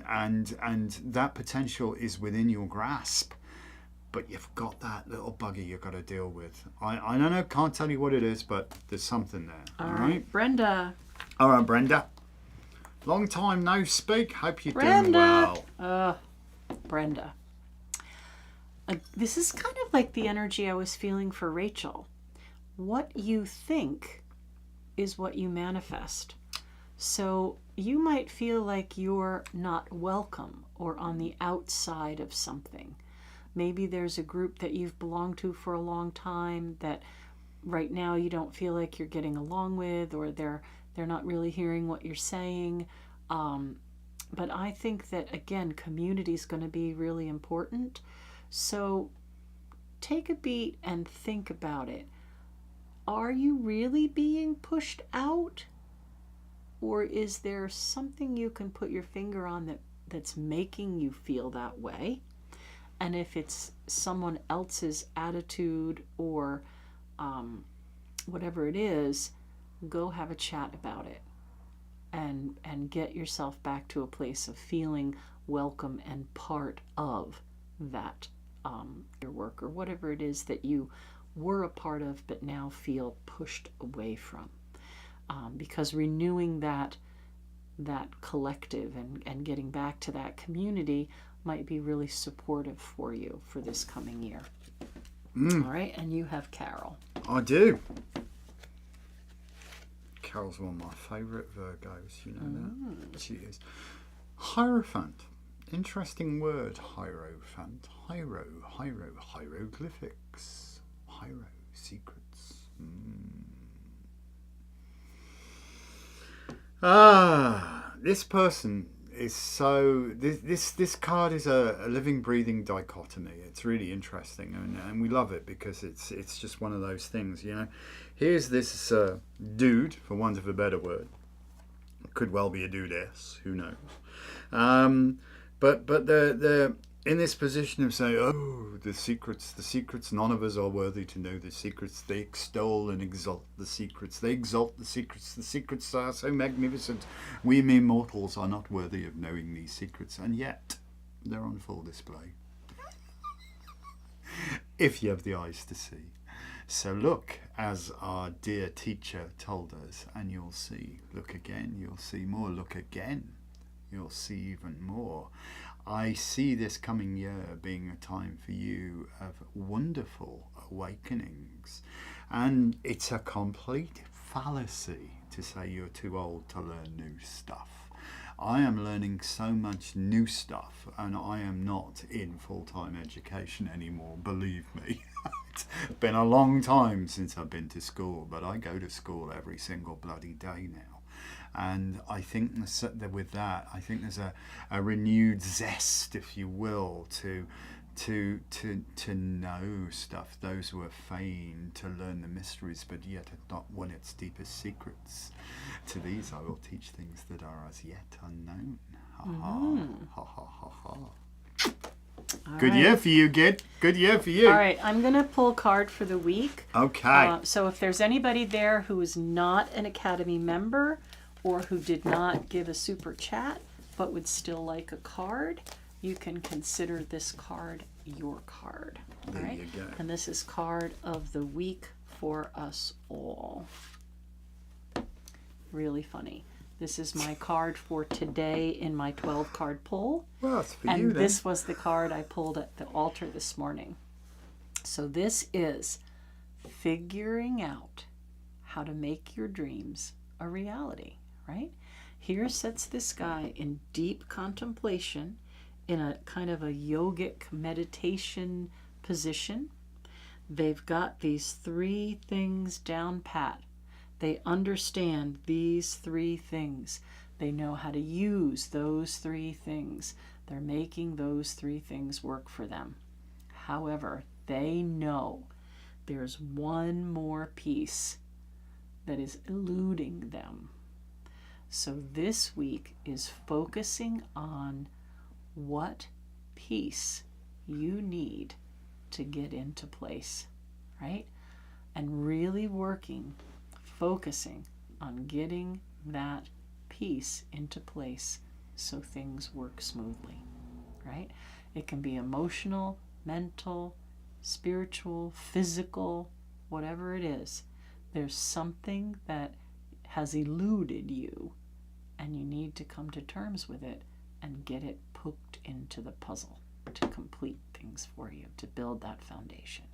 that potential is within your grasp. But you've got that little buggy you've got to deal with. I don't know, can't tell you what it is, but there's something there. All right, Brenda. All right, Brenda. Long time no speak. Hope you're doing Brenda. well. Brenda. This is kind of like the energy I was feeling for Rachel. What you think is what you manifest. So you might feel like you're not welcome or on the outside of something. Maybe there's a group that you've belonged to for a long time that right now you don't feel like you're getting along with, or they're not really hearing what you're saying. But I think that, again, community is going to be really important. So take a beat and think about it. Are you really being pushed out? Or is there something you can put your finger on that's making you feel that way? And if it's someone else's attitude or whatever it is, go have a chat about it and get yourself back to a place of feeling welcome and part of that your work or whatever it is that you were a part of but now feel pushed away from. Because renewing that collective and getting back to that community might be really supportive for you for this coming year. All right, and you have Carol. I do. Carol's one of my favourite Virgos, you know that? She is. Hierophant. Interesting word, hierophant. Hieroglyphics. Hiero, secrets. This person is so... This card is a living, breathing dichotomy. It's really interesting, and we love it because it's just one of those things, you know. Here's this dude, for want of a better word. Could well be a dudess, who knows. But they're in this position of saying, oh, the secrets, none of us are worthy to know the secrets. They extol and exalt the secrets. They exalt the secrets are so magnificent. We mere mortals are not worthy of knowing these secrets, and yet they're on full display. If you have the eyes to see. So look, as our dear teacher told us, and you'll see. Look again, you'll see more. Look again, you'll see even more. I see this coming year being a time for you of wonderful awakenings. And it's a complete fallacy to say you're too old to learn new stuff. I am learning so much new stuff, and I am not in full-time education anymore, believe me. It's been a long time since I've been to school, but I go to school every single bloody day now. And I think with that, I think there's a renewed zest, if you will, to know stuff. Those who are fain to learn the mysteries, but yet have not won its deepest secrets. To these I will teach things that are as yet unknown. Ha ha ha ha ha. Good year for you, Gid. Good year for you. All right, I'm going to pull a card for the week. Okay. So if there's anybody there who is not an Academy member or who did not give a super chat but would still like a card, you can consider this card your card. There all right? you go. And this is card of the week for us all. Really funny. This is my card for today in my 12 card pull. Well, it's for and you then. this was the card I pulled at the altar this morning. So this is figuring out how to make your dreams a reality, right? Here sits this guy in deep contemplation in a kind of a yogic meditation position. They've got these three things down pat. They understand these three things. They know how to use those three things. They're making those 3 things work for them. However, they know there's one more piece that is eluding them. So this week is focusing on what piece you need to get into place, right? And really focusing on getting that piece into place so things work smoothly, right? It can be emotional, mental, spiritual, physical, whatever it is. There's something that has eluded you, and you need to come to terms with it and get it poked into the puzzle to complete things for you, to build that foundation.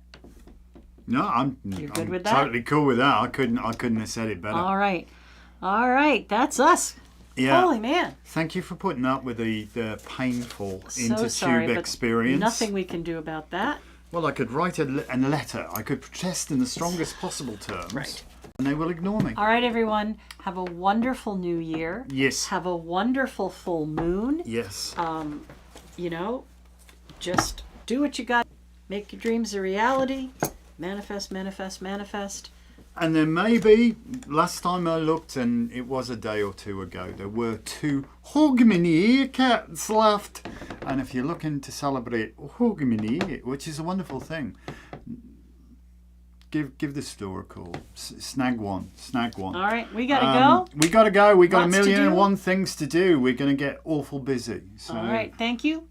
No, I'm with that? Totally cool with that. I couldn't have said it better. All right, that's us. Yeah. Holy man. Thank you for putting up with the painful So sorry, intertube but experience. nothing we can do about that. Well, I could write a letter. I could protest in the strongest possible terms. Right. And they will ignore me. All right, everyone. Have a wonderful new year. Yes. Have a wonderful full moon. Yes. Just do what you got. Make your dreams a reality. Manifest, manifest, manifest. And then maybe, last time I looked, and it was a day or 2 ago, there were 2 Hogmanay cats left. And if you're looking to celebrate Hogmanay, which is a wonderful thing, give the store a call. Snag one. All right, we gotta go. We gotta go. We got Lots a to million and do. one things to do. We're gonna get awful busy. So. All right, thank you.